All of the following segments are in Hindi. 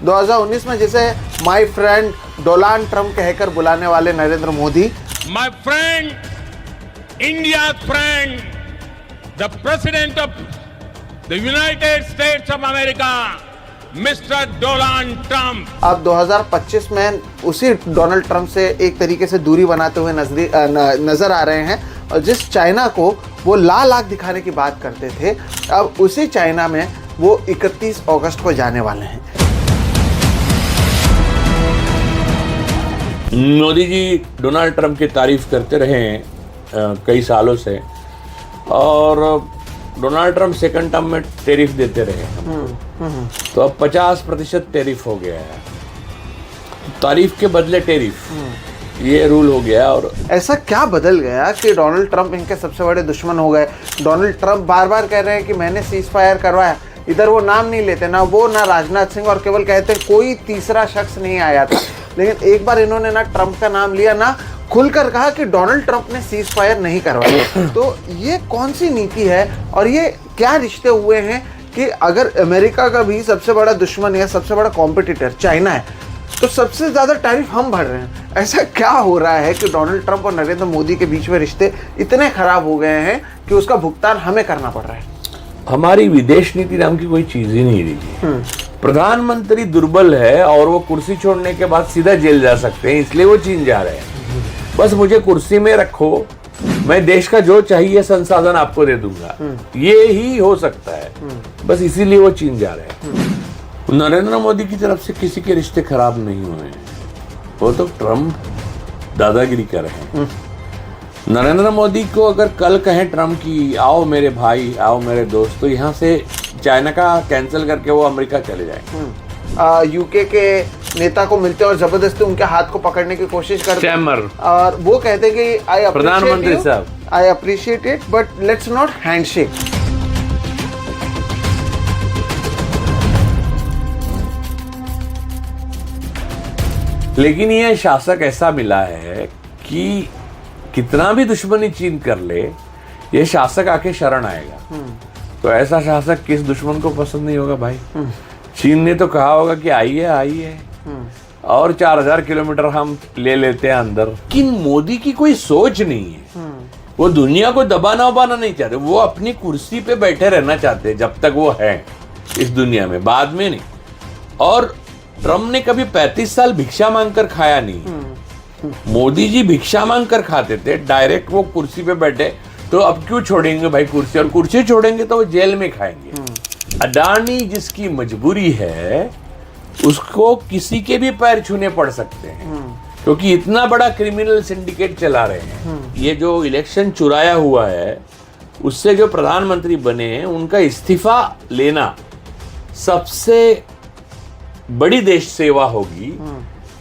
2019 में जिसे माय फ्रेंड डोनाल्ड ट्रम्प कहकर बुलाने वाले Narendra Modi, my friend, India friend, the president of the United states of America, mister Donald Trump, अब 2025 में उसी डोनाल्ड ट्रम्प से एक तरीके से दूरी बनाते हुए नजर आ रहे हैं। और जिस चाइना को वो लाल आंख दिखाने की बात करते थे, अब उसी चाइना में वो 31 अगस्त को जाने वाले हैं। मोदी जी डोनाल्ड ट्रंप की तारीफ करते रहे हैं कई सालों से, और डोनाल्ड ट्रंप सेकंड टर्म में टैरिफ देते रहे तो अब 50% टैरिफ हो गया है। तारीफ के बदले टैरिफ, ये रूल हो गया। और ऐसा क्या बदल गया कि डोनाल्ड ट्रंप इनके सबसे बड़े दुश्मन हो गए? डोनाल्ड ट्रंप बार बार कह रहे हैं कि मैंने सीज फायर करवाया, इधर वो नाम नहीं लेते, ना वो ना राजनाथ सिंह, और केवल कहते कोई तीसरा शख्स नहीं आया था। लेकिन एक बार इन्होंने ना ट्रंप का नाम लिया, ना खुलकर कहा कि डोनाल्ड ट्रंप ने सीज फायर नहीं करवाया। तो ये कौन सी नीति है और ये क्या रिश्ते हुए हैं कि अगर अमेरिका का भी सबसे बड़ा दुश्मन या सबसे बड़ा कॉम्पिटिटर चाइना है, तो सबसे ज़्यादा टैरिफ हम भर रहे हैं? ऐसा क्या हो रहा है कि डोनाल्ड ट्रंप और नरेंद्र मोदी के बीच में रिश्ते इतने खराब हो गए हैं कि उसका भुगतान हमें करना पड़ रहा है? हमारी विदेश नीति नाम की कोई चीज ही नहीं रही। प्रधानमंत्री दुर्बल है और वो कुर्सी छोड़ने के बाद सीधा जेल जा सकते हैं, इसलिए वो चीन जा रहे हैं। बस मुझे कुर्सी में रखो, मैं देश का जो चाहिए संसाधन आपको दे दूंगा, ये ही हो सकता है। बस इसीलिए वो चीन जा रहे हैं। नरेंद्र मोदी की तरफ से किसी के रिश्ते खराब नहीं हुए हैं, वो तो ट्रम्प दादागिरी कर रहे हैं। नरेंद्र मोदी को अगर कल कहें ट्रम्प की आओ मेरे भाई, आओ मेरे दोस्त, तो यहाँ से चाइना का कैंसिल करके वो अमेरिका चले जाए। यूके के नेता को मिलते हैं और जबरदस्ती उनके हाथ को पकड़ने की कोशिश करते हैं, और वो कहते हैं कि प्रधानमंत्री साहब, I appreciate it but let's not handshake. लेकिन ये शासक ऐसा मिला है कि कितना भी दुश्मनी चीन कर ले, ये शासक आके शरण आएगा। तो ऐसा शासक किस दुश्मन को पसंद नहीं होगा भाई? चीन ने तो कहा होगा कि आइए आइए, और 4000 किलोमीटर हम ले लेते हैं अंदर। लेकिन मोदी की कोई सोच नहीं है, वो दुनिया को दबाना उबाना नहीं चाहते, वो अपनी कुर्सी पे बैठे रहना चाहते हैं जब तक वो है इस दुनिया में, बाद में नहीं। और ट्रम्प ने कभी 35 साल भिक्षा मांगकर खाया नहीं। मोदी जी भिक्षा मांगकर खाते थे, डायरेक्ट वो कुर्सी पे बैठे। तो अब क्यों छोड़ेंगे भाई कुर्सी? और कुर्सी छोड़ेंगे तो वो जेल में खाएंगे। अडानी जिसकी मजबूरी है, उसको किसी के भी पैर छूने पड़ सकते हैं, क्योंकि इतना बड़ा क्रिमिनल सिंडिकेट चला रहे हैं। ये जो इलेक्शन चुराया हुआ है, उससे जो प्रधानमंत्री बने हैं, उनका इस्तीफा लेना सबसे बड़ी देश सेवा होगी।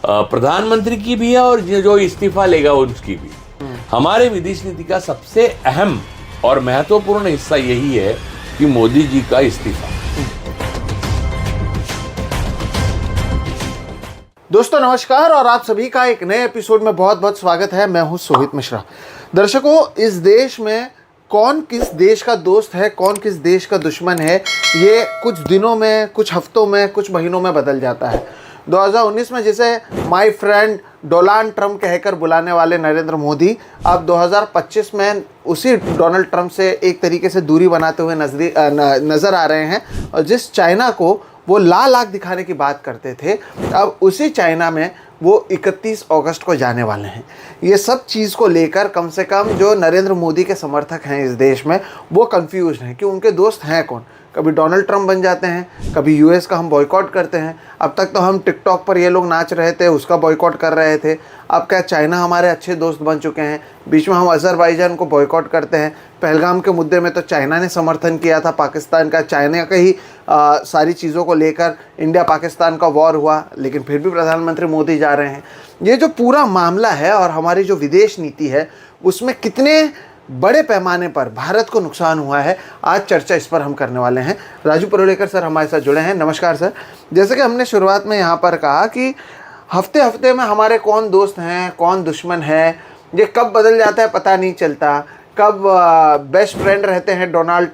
प्रधानमंत्री की भी है और जो इस्तीफा लेगा उसकी भी। हमारे विदेश नीति का सबसे अहम और महत्वपूर्ण हिस्सा यही है कि मोदी जी का इस्तीफा। दोस्तों नमस्कार, और आप सभी का एक नए एपिसोड में बहुत बहुत स्वागत है। मैं हूं सोहित मिश्रा। दर्शकों, इस देश में कौन किस देश का दोस्त है, कौन किस देश का दुश्मन है, ये कुछ दिनों में, कुछ हफ्तों में, कुछ महीनों में बदल जाता है। 2019 में जिसे माय फ्रेंड डोनाल्ड ट्रम्प कहकर बुलाने वाले नरेंद्र मोदी, अब 2025 में उसी डोनाल्ड ट्रम्प से एक तरीके से दूरी बनाते हुए नजर आ रहे हैं। और जिस चाइना को वो लाल आंख दिखाने की बात करते थे, अब उसी चाइना में वो 31 अगस्त को जाने वाले हैं। ये सब चीज़ को लेकर कम से कम जो नरेंद्र मोदी के समर्थक हैं इस देश में, वो कंफ्यूज हैं कि उनके दोस्त हैं कौन। कभी डोनाल्ड ट्रम्प बन जाते हैं, कभी यूएस का हम बॉयकॉट करते हैं। अब तक तो हम टिकटॉक पर ये लोग नाच रहे थे, उसका बॉयकॉट कर रहे थे। अब क्या चाइना हमारे अच्छे दोस्त बन चुके हैं? बीच में हम अज़रबैजान को बॉयकॉट करते हैं। पहलगाम के मुद्दे में तो चाइना ने समर्थन किया था पाकिस्तान का, चाइना का ही सारी चीज़ों को लेकर इंडिया पाकिस्तान का वॉर हुआ, लेकिन फिर भी प्रधानमंत्री मोदी जा रहे हैं। ये जो पूरा मामला है और हमारी जो विदेश नीति है, उसमें कितने बड़े पैमाने पर भारत को नुकसान हुआ है, आज चर्चा इस पर हम करने वाले हैं। राजू परुलेकर सर हमारे साथ जुड़े हैं। नमस्कार सर। जैसे कि हमने शुरुआत में यहाँ पर कहा कि हफ्ते हफ्ते में हमारे कौन दोस्त हैं, कौन दुश्मन है, ये कब बदल जाता है पता नहीं चलता। कब बेस्ट फ्रेंड रहते हैं डोनाल्ड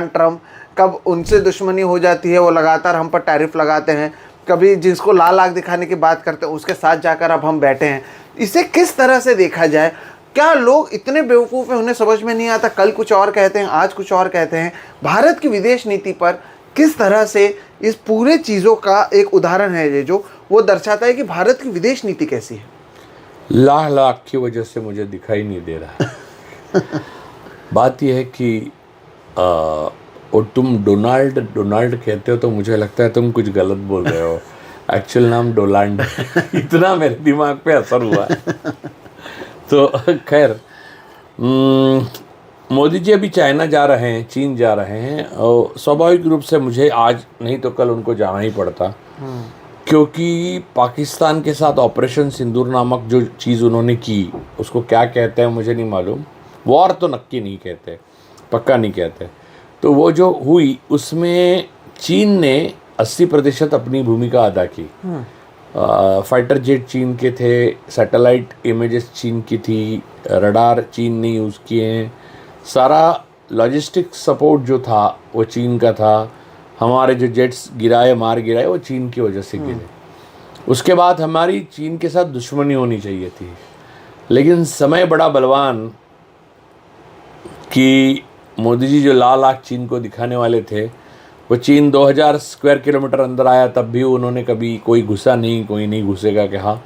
ट्रम्प, कब उनसे दुश्मनी हो जाती है, वो लगातार हम पर टैरिफ लगाते हैं। कभी जिसको लाल आग दिखाने की बात करते हैं उसके साथ जाकर अब हम बैठे हैं, इसे किस तरह से देखा जाए? क्या लोग इतने बेवकूफ़ हैं, उन्हें समझ में नहीं आता, कल कुछ और कहते हैं, आज कुछ और कहते हैं? भारत की विदेश नीति पर किस तरह से इस पूरे चीज़ों का एक उदाहरण है ये, जो वो दर्शाता है कि भारत की विदेश नीति कैसी है। लाख की वजह से मुझे दिखाई नहीं दे रहा है। बात यह है कि और तुम डोनाल्ड कहते हो तो मुझे लगता है तुम कुछ गलत बोल रहे हो। एक्चुअल नाम डोलांड इतना मेरे दिमाग पे असर हुआ है। तो खैर, मोदी जी अभी चाइना जा रहे हैं, चीन जा रहे हैं, और स्वाभाविक रूप से मुझे आज नहीं तो कल उनको जाना ही पड़ता, क्योंकि पाकिस्तान के साथ ऑपरेशन सिंदूर नामक जो चीज़ उन्होंने की, उसको क्या कहते हैं मुझे नहीं मालूम, वॉर तो नक्की नहीं कहते, पक्का नहीं कहते। तो वो जो हुई उसमें चीन ने 80% अपनी भूमिका अदा की। फाइटर जेट चीन के थे, सैटेलाइट इमेजेस चीन की थी, रडार चीन ने यूज़ किए हैं, सारा लॉजिस्टिक सपोर्ट जो था वो चीन का था। हमारे जो जेट्स मार गिराए वो चीन की वजह से गिरे। उसके बाद हमारी चीन के साथ दुश्मनी होनी चाहिए थी, लेकिन समय बड़ा बलवान कि मोदी जी जो लाल आँख चीन को दिखाने वाले थे, वो चीन 2000 स्क्वायर किलोमीटर अंदर आया, तब भी उन्होंने कभी कोई घुसा नहीं, कोई नहीं घुसेगा कहा।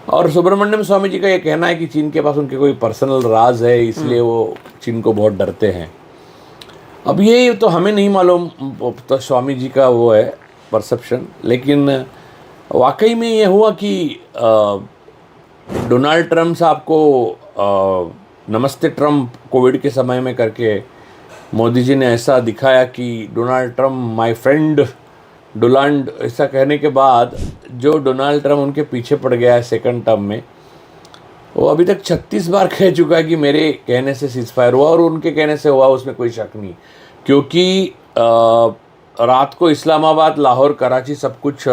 और सुब्रमण्यम स्वामी जी का ये कहना है कि चीन के पास उनके कोई पर्सनल राज है, इसलिए वो चीन को बहुत डरते हैं। अब ये तो हमें नहीं मालूम, तो स्वामी जी का वो है परसेप्शन, लेकिन वाकई में ये हुआ कि डोनाल्ड ट्रम्प साहब को नमस्ते ट्रम्प कोविड के समय में करके मोदी जी ने ऐसा दिखाया कि Donald Trump my friend Donald, ऐसा कहने के बाद जो डोनाल्ड ट्रम्प उनके पीछे पड़ गया है सेकंड टर्म में, वो अभी तक 36 बार कह चुका है कि मेरे कहने से सीज फायर हुआ, और उनके कहने से हुआ, उसमें कोई शक नहीं। क्योंकि रात को इस्लामाबाद, लाहौर, कराची सब कुछ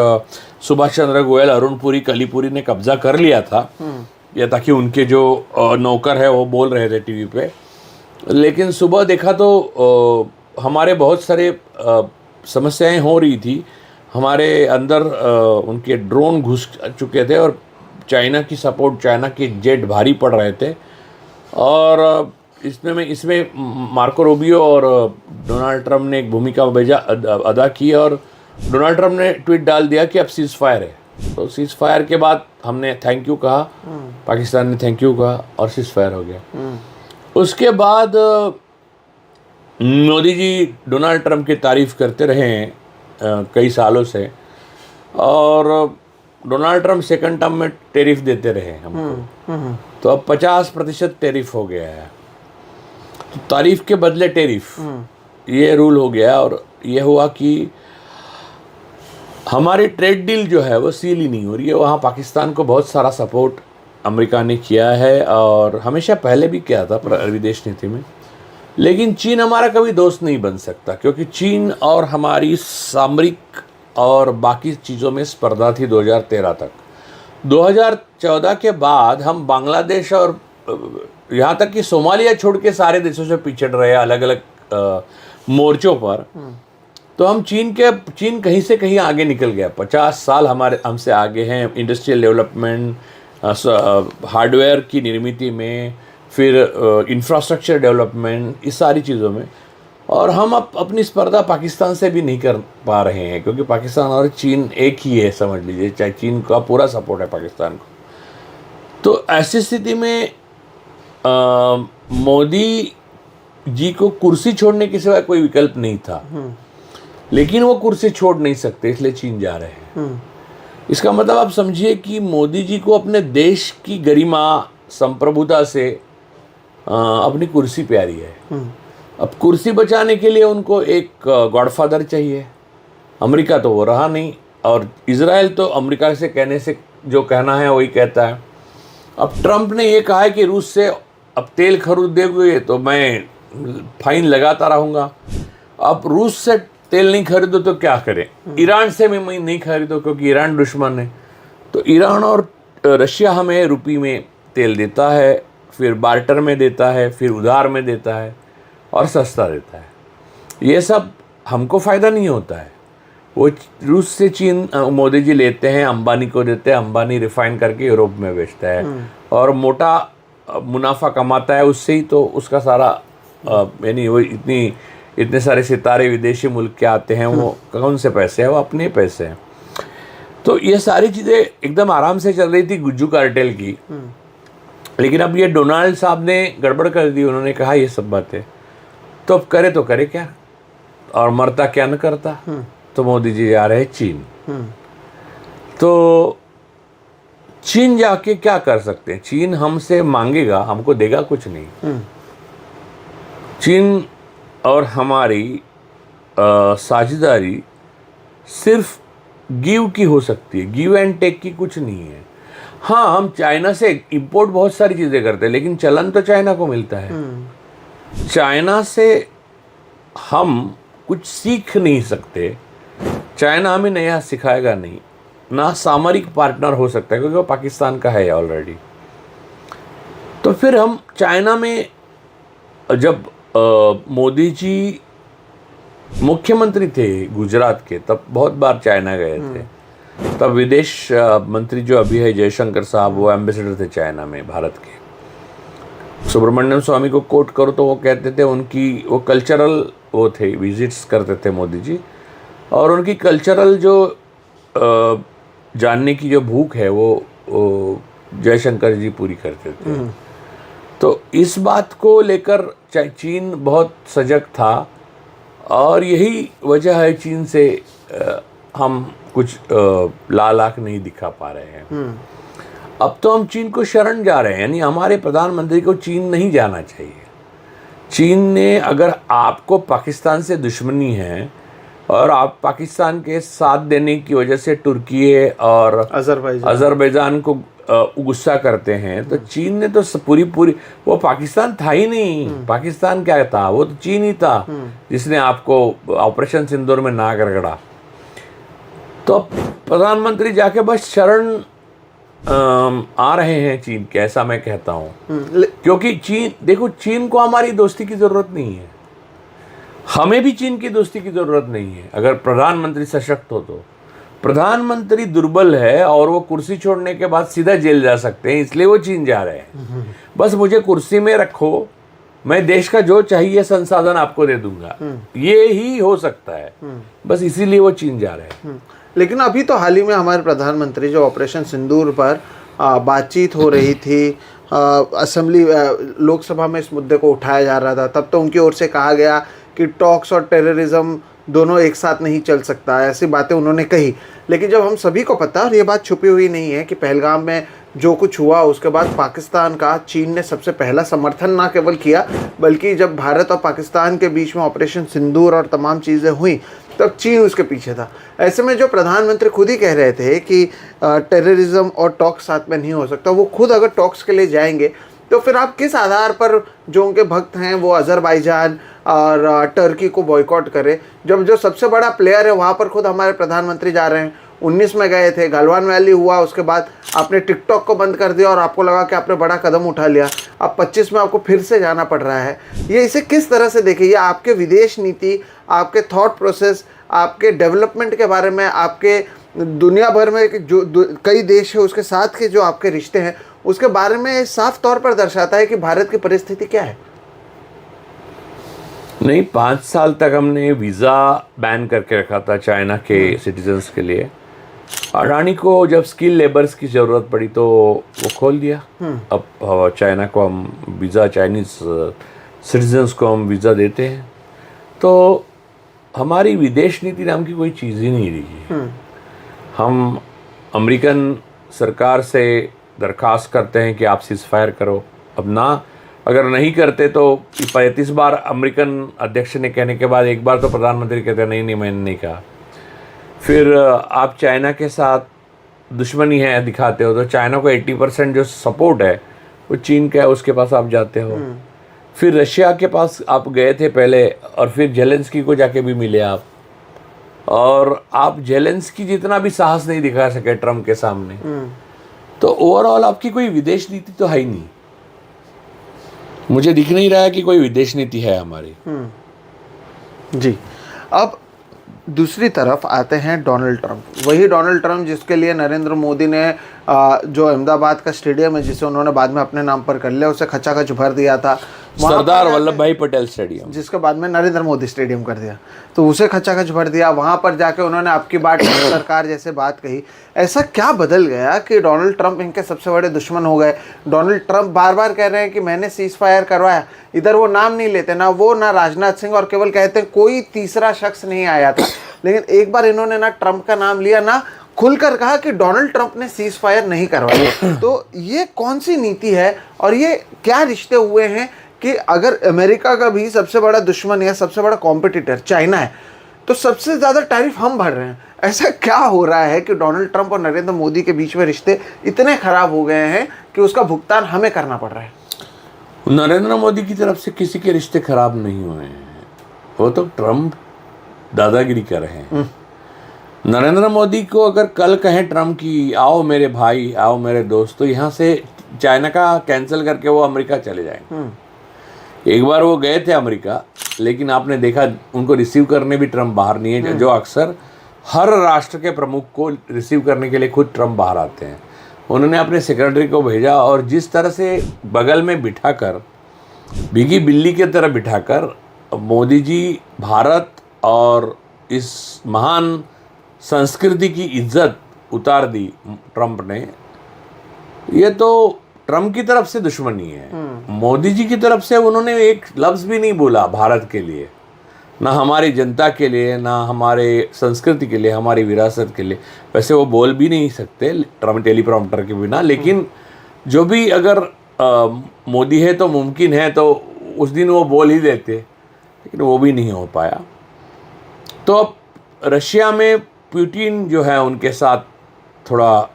सुभाष चंद्र गोयल, अरुण पुरी, कलीपुरी ने कब्जा कर लिया था, या ताकि उनके जो नौकर है वो बोल रहे थे टीवी पे। लेकिन सुबह देखा तो हमारे बहुत सारे समस्याएं हो रही थी, हमारे अंदर उनके ड्रोन घुस चुके थे, और चाइना की सपोर्ट, चाइना के जेट भारी पड़ रहे थे। और इसमें मार्को रूबियो और डोनाल्ड ट्रम्प ने एक भूमिका अदा की, और डोनाल्ड ट्रम्प ने ट्वीट डाल दिया कि अब सीज फायर है। तो सीज फायर के बाद हमने थैंक यू कहा, पाकिस्तान ने थैंक यू कहा, और सीज फायर हो गया। उसके बाद मोदी जी डोनाल्ड ट्रम्प की तारीफ़ करते रहे हैं कई सालों से, और डोनाल्ड ट्रम्प सेकंड टर्म में टैरिफ देते रहे हमको। तो अब 50% टैरिफ हो गया है, तो तारीफ के बदले टैरिफ, ये रूल हो गया। और ये हुआ कि हमारी ट्रेड डील जो है वो सील ही नहीं हो रही है। वहाँ पाकिस्तान को बहुत सारा सपोर्ट अमेरिका ने किया है, और हमेशा पहले भी किया था विदेश नीति में। लेकिन चीन हमारा कभी दोस्त नहीं बन सकता, क्योंकि चीन और हमारी सामरिक और बाकी चीज़ों में स्पर्धा थी 2013 तक। 2014 के बाद हम बांग्लादेश और यहाँ तक कि सोमालिया छोड़ के सारे देशों से पिछड़ रहे हैं अलग अलग मोर्चों पर। तो हम चीन कहीं से कहीं आगे निकल गया। 50 साल हमसे आगे हैं इंडस्ट्रियल डेवलपमेंट, हार्डवेयर की निर्मित में, फिर इंफ्रास्ट्रक्चर डेवलपमेंट, इस सारी चीज़ों में। और हम अपनी स्पर्धा पाकिस्तान से भी नहीं कर पा रहे हैं, क्योंकि पाकिस्तान और चीन एक ही है, समझ लीजिए। चाहे चीन का पूरा सपोर्ट है पाकिस्तान को। तो ऐसी स्थिति में मोदी जी को कुर्सी छोड़ने के सिवा कोई विकल्प नहीं था, लेकिन वो कुर्सी छोड़ नहीं सकते, इसलिए चीन जा रहे हैं। इसका मतलब आप समझिए कि मोदी जी को अपने देश की गरिमा, संप्रभुता से अपनी कुर्सी प्यारी है। अब कुर्सी बचाने के लिए उनको एक गॉडफादर चाहिए। अमेरिका तो वो रहा नहीं, और इजराइल तो अमेरिका से कहने से जो कहना है वही कहता है। अब ट्रंप ने ये कहा है कि रूस से अब तेल खरीदोगे तो मैं फाइन लगाता रहूँगा। अब रूस से तेल नहीं खरीदो तो क्या करें? ईरान से भी नहीं खरीदो, क्योंकि ईरान दुश्मन है। तो ईरान और रशिया हमें रुपये में तेल देता है, फिर बार्टर में देता है, फिर उधार में देता है, और सस्ता देता है। ये सब हमको फ़ायदा नहीं होता है, वो रूस से चीन मोदी जी लेते हैं, अंबानी को देते हैं, अंबानी रिफाइन करके यूरोप में बेचता है और मोटा मुनाफा कमाता है उससे ही। तो उसका सारा यानी वो इतने सारे सितारे विदेशी मुल्क के आते हैं, वो कौन से पैसे हैं? वो अपने पैसे हैं। तो ये सारी चीज़ें एकदम आराम से चल रही थी गुज्जू कार्टेल की, लेकिन अब ये डोनाल्ड साहब ने गड़बड़ कर दी। उन्होंने कहा ये सब बातें, तो अब करे क्या, और मरता क्या न करता। तो मोदी जी जा रहे हैं चीन। तो चीन जाके क्या कर सकते हैं? चीन हमसे मांगेगा, हमको देगा कुछ नहीं। चीन और हमारी साझेदारी सिर्फ गिव की हो सकती है, गिव एंड टेक की कुछ नहीं है। हाँ, हम चाइना से इंपोर्ट बहुत सारी चीज़ें करते हैं, लेकिन चलन तो चाइना को मिलता है। चाइना से हम कुछ सीख नहीं सकते, चाइना हमें नया सिखाएगा नहीं, ना सामरिक पार्टनर हो सकता है क्योंकि वो पाकिस्तान का है ऑलरेडी। तो फिर हम चाइना में, जब मोदी जी मुख्यमंत्री थे गुजरात के, तब बहुत बार चाइना गए थे। तब विदेश मंत्री जो अभी है जयशंकर साहब, वो एम्बेसडर थे चाइना में भारत के। सुब्रमण्यम स्वामी को कोट करो तो वो कहते थे उनकी वो कल्चरल वो थे, विजिट्स करते थे मोदी जी, और उनकी कल्चरल जो जानने की जो भूख है वो जयशंकर जी पूरी करते थे। तो इस बात को लेकर चीन बहुत सजग था और यही वजह है चीन से हम कुछ लाल आँख नहीं दिखा पा रहे हैं। अब तो हम चीन को शरण जा रहे हैं, यानी हमारे प्रधानमंत्री को चीन नहीं जाना चाहिए। चीन ने, अगर आपको पाकिस्तान से दुश्मनी है और आप पाकिस्तान के साथ देने की वजह से तुर्की और अजरबैजान को गुस्सा करते हैं, तो चीन ने तो पूरी वो पाकिस्तान था ही नहीं। पाकिस्तान क्या था? वो तो चीन ही था जिसने आपको ऑपरेशन सिंदूर में नाक रगड़ा। तो प्रधानमंत्री जाके बस शरण आ रहे हैं चीन के, ऐसा मैं कहता हूँ। क्योंकि चीन, देखो, चीन को हमारी दोस्ती की ज़रूरत नहीं है, हमें भी चीन की दोस्ती की ज़रूरत नहीं है अगर प्रधानमंत्री सशक्त हो तो। प्रधानमंत्री दुर्बल है और वो कुर्सी छोड़ने के बाद सीधा जेल जा सकते हैं, इसलिए वो चीन जा रहे हैं। बस मुझे कुर्सी में रखो, मैं देश का जो चाहिए संसाधन आपको दे दूंगा, ये ही हो सकता है। बस इसीलिए वो चीन जा रहे हैं। लेकिन अभी तो हाल ही में हमारे प्रधानमंत्री जो ऑपरेशन सिंदूर पर बातचीत हो रही थी, असेंबली लोकसभा में इस मुद्दे को उठाया जा रहा था, तब तो उनकी ओर से कहा गया कि टॉक्स और टेररिज्म दोनों एक साथ नहीं चल सकता, ऐसी बातें उन्होंने कही। लेकिन जब हम सभी को पता, और ये बात छुपी हुई नहीं है, कि पहलगाम में जो कुछ हुआ उसके बाद पाकिस्तान का चीन ने सबसे पहला समर्थन ना केवल किया, बल्कि जब भारत और पाकिस्तान के बीच में ऑपरेशन सिंदूर और तमाम चीज़ें हुई तब चीन उसके पीछे था। ऐसे में जो प्रधानमंत्री खुद ही कह रहे थे कि टेररिज्म और टॉक्स साथ में नहीं हो सकता, वो खुद अगर टॉक्स के लिए जाएंगे तो फिर आप किस आधार पर जो उनके भक्त हैं वो अजरबैजान और टर्की को बॉयकॉट करें, जब जो सबसे बड़ा प्लेयर है वहाँ पर खुद हमारे प्रधानमंत्री जा रहे हैं। 19 में गए थे, गलवान वैली हुआ, उसके बाद आपने टिकटॉक को बंद कर दिया और आपको लगा कि आपने बड़ा कदम उठा लिया। अब 25 में आपको फिर से जाना पड़ रहा है। ये इसे किस तरह से देखें? ये आपके विदेश नीति, आपके थॉट प्रोसेस, आपके डेवलपमेंट के बारे में, आपके दुनिया भर में जो कई देश है उसके साथ के जो आपके रिश्ते हैं उसके बारे में साफ तौर पर दर्शाता है कि भारत की परिस्थिति क्या है। नहीं, 5 साल तक हमने वीज़ा बैन करके रखा था चाइना के सिटीजन्स के लिए। अडानी को जब स्किल लेबर्स की ज़रूरत पड़ी तो वो खोल दिया। अब चाइना को हम वीज़ा, चाइनीज़ सिटीजन्स को हम वीज़ा देते हैं। तो हमारी विदेश नीति नाम की कोई चीज़ ही नहीं रही। हम अमेरिकन सरकार से दरख्वास्त करते हैं कि आप सीज़फायर करो। अब ना, अगर नहीं करते तो 35 बार अमेरिकन अध्यक्ष ने कहने के बाद एक बार तो प्रधानमंत्री कहते हैं नहीं मैंने नहीं कहा। फिर आप चाइना के साथ दुश्मनी है दिखाते हो तो चाइना को 80% जो सपोर्ट है वो चीन का है, उसके पास आप जाते हो। फिर रशिया के पास आप गए थे पहले और फिर जेलेंस्की को जाके भी मिले आप, और आप जेलेंस्की जितना भी साहस नहीं दिखा सके ट्रम्प के सामने। तो ओवरऑल आपकी कोई विदेश नीति तो है ही नहीं। मुझे दिख नहीं रहा है कि कोई विदेश नीति है हमारी। जी, अब दूसरी तरफ आते हैं डोनाल्ड ट्रंप, वही डोनाल्ड ट्रंप जिसके लिए नरेंद्र मोदी ने जो अहमदाबाद का स्टेडियम है जिसे उन्होंने बाद में अपने नाम पर कर लिया, उसे खचाखच भर दिया था, सरदार वल्लभ भाई पटेल स्टेडियम, जिसके बाद में नरेंद्र मोदी स्टेडियम कर दिया, तो उसे खचाखच भर दिया। वहाँ पर जाके उन्होंने आपकी बात सरकार जैसे बात कही। ऐसा क्या बदल गया कि डोनाल्ड ट्रंप इनके सबसे बड़े दुश्मन हो गए? डोनाल्ड ट्रंप बार बार कह रहे हैं कि मैंने सीज फायर करवाया, इधर वो नाम नहीं लेते, ना वो ना राजनाथ सिंह, और केवल कहते हैं कोई तीसरा शख्स नहीं आया था। लेकिन एक बार इन्होंने ना ट्रंप का नाम लिया, ना खुलकर कहा कि डोनाल्ड ट्रंप ने सीज फायर नहीं करवाया। तो ये कौन सी नीति है और ये क्या रिश्ते हुए हैं कि अगर अमेरिका का भी सबसे बड़ा दुश्मन या सबसे बड़ा कॉम्पिटिटर चाइना है, तो सबसे ज़्यादा टैरिफ हम भर रहे हैं? ऐसा क्या हो रहा है कि डोनाल्ड ट्रंप और नरेंद्र मोदी के बीच में रिश्ते इतने खराब हो गए हैं कि उसका भुगतान हमें करना पड़ रहा है? नरेंद्र मोदी की तरफ से किसी के रिश्ते खराब नहीं हुए हैं, वो तो ट्रंप दादागिरी कर रहे हैं। नरेंद्र मोदी को अगर कल कहें ट्रंप की आओ मेरे भाई, आओ मेरे दोस्त, तो यहाँ से चाइना का कैंसिल करके वो अमेरिका चले जाएंगे। एक बार वो गए थे अमेरिका, लेकिन आपने देखा उनको रिसीव करने भी ट्रंप बाहर नहीं है, जो अक्सर हर राष्ट्र के प्रमुख को रिसीव करने के लिए खुद ट्रंप बाहर आते हैं। उन्होंने अपने सेक्रेटरी को भेजा और जिस तरह से बगल में बिठाकर, भीगी बिल्ली की तरह बिठाकर मोदी जी भारत और इस महान संस्कृति की इज्जत उतार दी ट्रंप ने, ये तो ट्रंप की तरफ से दुश्मनी है। मोदी जी की तरफ से उन्होंने एक लफ्ज़ भी नहीं बोला भारत के लिए, ना हमारी जनता के लिए, ना हमारे संस्कृति के लिए, हमारी विरासत के लिए। वैसे वो बोल भी नहीं सकते ट्रंप टेलीप्रॉम्प्टर के बिना, लेकिन जो भी अगर मोदी है तो मुमकिन है तो उस दिन वो बोल ही देते, लेकिन वो भी नहीं हो पाया। तो अब रशिया में पुतिन जो है उनके साथ थोड़ा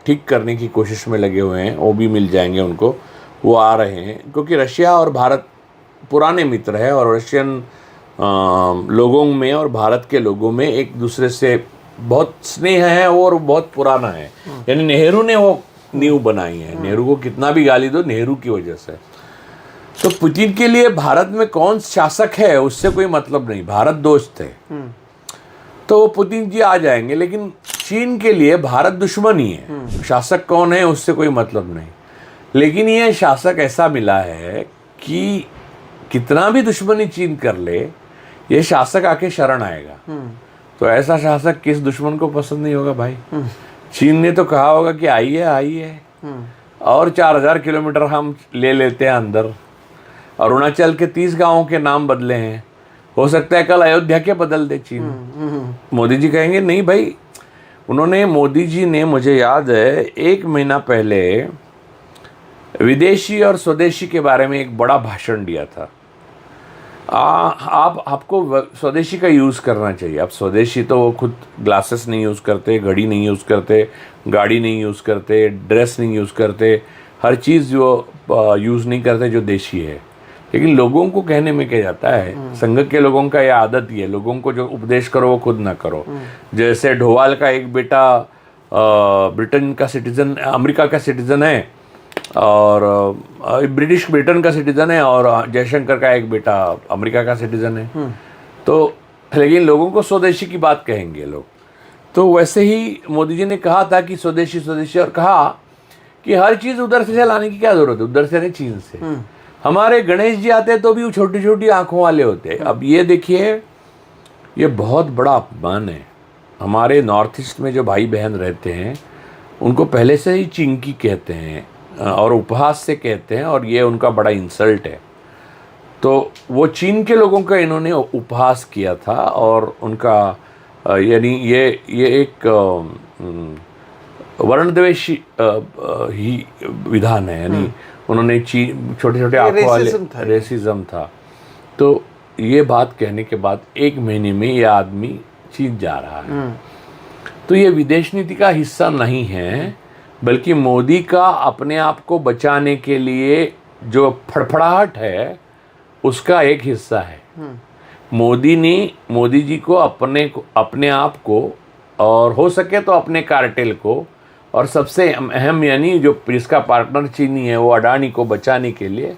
ठीक करने की कोशिश में लगे हुए हैं, वो भी मिल जाएंगे उनको, वो आ रहे हैं, क्योंकि रशिया और भारत पुराने मित्र है और रशियन लोगों में और भारत के लोगों में एक दूसरे से बहुत स्नेह है और बहुत पुराना है। यानी नेहरू ने वो नींव बनाई है, नेहरू को कितना भी गाली दो, नेहरू की वजह से। तो पुतिन के लिए भारत में कौन शासक है उससे कोई मतलब नहीं, भारत दोस्त है, तो वो पुतिन जी आ जाएंगे। लेकिन चीन के लिए भारत दुश्मन ही है, शासक कौन है उससे कोई मतलब नहीं। लेकिन ये शासक ऐसा मिला है कि कितना भी दुश्मनी चीन कर ले, ये शासक आके शरण आएगा। तो ऐसा शासक किस दुश्मन को पसंद नहीं होगा भाई? चीन ने तो कहा होगा कि आइए आइए, और 4000 किलोमीटर हम ले लेते हैं अंदर। अरुणाचल के 30 गांवों के नाम बदले हैं, हो सकता है कल अयोध्या के बदल दे चीन। मोदी जी कहेंगे नहीं भाई। मोदी जी ने, मुझे याद है 1 महीना पहले विदेशी और स्वदेशी के बारे में एक बड़ा भाषण दिया था। आपको स्वदेशी का यूज़ करना चाहिए। आप स्वदेशी तो वो खुद ग्लासेस नहीं यूज़ करते, घड़ी नहीं यूज़ करते, गाड़ी नहीं यूज़ करते, ड्रेस नहीं यूज़ करते, हर चीज़ जो यूज़ नहीं करते जो देशी है। लेकिन लोगों को कहने में क्या जाता है, संघ के लोगों का यह आदत ही है, लोगों को जो उपदेश करो वो खुद ना करो। जैसे ढोवाल का एक बेटा ब्रिटेन का सिटीज़न, अमेरिका का सिटीज़न है, और ब्रिटेन का सिटीज़न है, और जयशंकर का एक बेटा अमेरिका का सिटीज़न है। तो लेकिन लोगों को स्वदेशी की बात कहेंगे लोग। तो वैसे ही मोदी जी ने कहा था कि स्वदेशी स्वदेशी, और कहा कि हर चीज़ उधर से लाने की क्या ज़रूरत है, उधर से नहीं चीन से। हमारे गणेश जी आते तो भी वो छोटी छोटी आँखों वाले होते। अब ये देखिए, ये बहुत बड़ा अपमान है। हमारे नॉर्थ ईस्ट में जो भाई बहन रहते हैं उनको पहले से ही चिंकी कहते हैं और उपहास से कहते हैं, और ये उनका बड़ा इंसल्ट है। तो वो चीन के लोगों का इन्होंने उपहास किया था, और उनका यानी ये एक वर्णद्वेषी ही विधान है। यानी उन्होंने छोटे छोटे आंखों वाले रेसिज्म था। तो ये बात कहने के बाद 1 महीने में ये आदमी चीन जा रहा है। तो ये विदेश नीति का हिस्सा नहीं है, बल्कि मोदी का अपने आप को बचाने के लिए जो फड़फड़ाहट है उसका एक हिस्सा है। मोदी जी को अपने आप को, और हो सके तो अपने कार्टेल को, और सबसे अहम यानी जो जिसका पार्टनर चीनी है वो अडानी को बचाने के लिए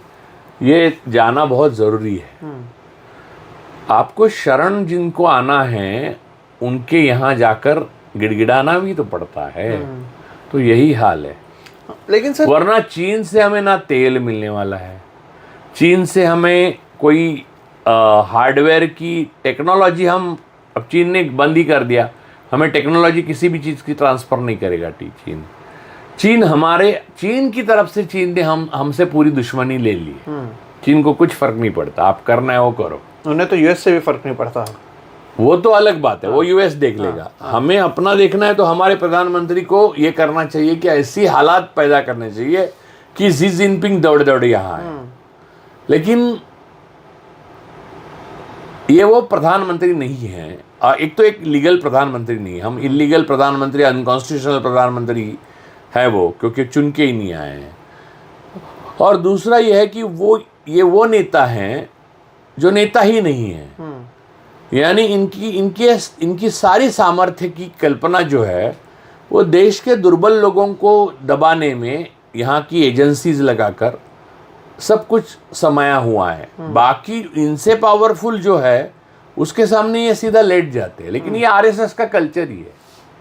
ये जाना बहुत ज़रूरी है। आपको शरण जिनको आना है उनके यहाँ जाकर गिड़गिड़ाना भी तो पड़ता है। तो यही हाल है। लेकिन सर, वरना चीन से हमें ना तेल मिलने वाला है, चीन से हमें कोई हार्डवेयर की टेक्नोलॉजी, हम अब चीन ने बंद ही कर दिया, हमें टेक्नोलॉजी किसी भी चीज़ की ट्रांसफ़र नहीं करेगा चीन की तरफ से चीन ने हमसे पूरी दुश्मनी ले ली। चीन को कुछ फर्क नहीं पड़ता, आप करना है वो करो। उन्हें तो यूएस से भी फर्क नहीं पड़ता। वो तो अलग बात है, वो यूएस देख लेगा। हमें अपना देखना है, तो हमारे प्रधानमंत्री को ये करना चाहिए कि ऐसी हालात पैदा करने चाहिए कि शी जिनपिंग दौड़ दौड़ यहाँ आए। लेकिन ये वो प्रधानमंत्री नहीं है। एक तो एक लीगल प्रधानमंत्री नहीं, हम इलीगल प्रधानमंत्री, अनकॉन्स्टिट्यूशनल प्रधानमंत्री है वो, क्योंकि चुन के ही नहीं आए हैं। और दूसरा ये है कि वो नेता हैं जो नेता ही नहीं है। यानी इनकी सारी सामर्थ्य की कल्पना जो है वो देश के दुर्बल लोगों को दबाने में यहाँ की एजेंसीज लगाकर सब कुछ समाया हुआ है। बाकी इनसे पावरफुल जो है उसके सामने ये सीधा लेट जाते हैं। लेकिन ये आरएसएस का कल्चर ही है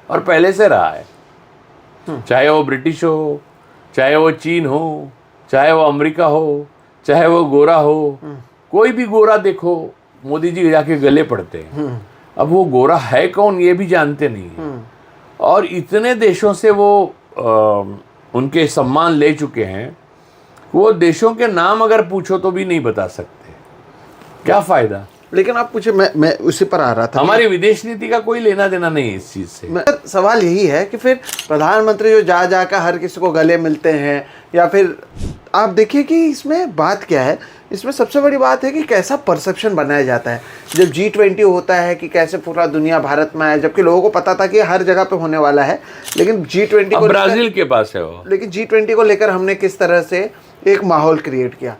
और पहले से रहा है, चाहे वो ब्रिटिश हो, चाहे वो चीन हो, चाहे वो अमेरिका हो, चाहे वो गोरा हो। कोई भी गोरा देखो मोदी जी जाके गले पड़ते हैं। अब वो गोरा है कौन ये भी जानते नहीं हैं। और इतने देशों से वो उनके सम्मान ले चुके हैं, वो देशों के नाम अगर पूछो तो भी नहीं बता सकते, क्या फायदा। लेकिन आप पूछे, मैं उसी पर आ रहा था। हमारी विदेश नीति का कोई लेना देना नहीं है इस चीज से। सवाल यही है कि फिर प्रधानमंत्री जो जाकर हर किसी को गले मिलते हैं, या फिर आप देखिए कि इसमें बात क्या है। इसमें सबसे बड़ी बात है कि कैसा परसेप्शन बनाया जाता है। जब G20 होता है कि कैसे पूरा दुनिया भारत में आए, जबकि लोगों को पता था कि हर जगह पे होने वाला है। लेकिन G20 को ब्राजील के पास है वो, लेकिन G20 को लेकर हमने किस तरह से एक माहौल क्रिएट किया।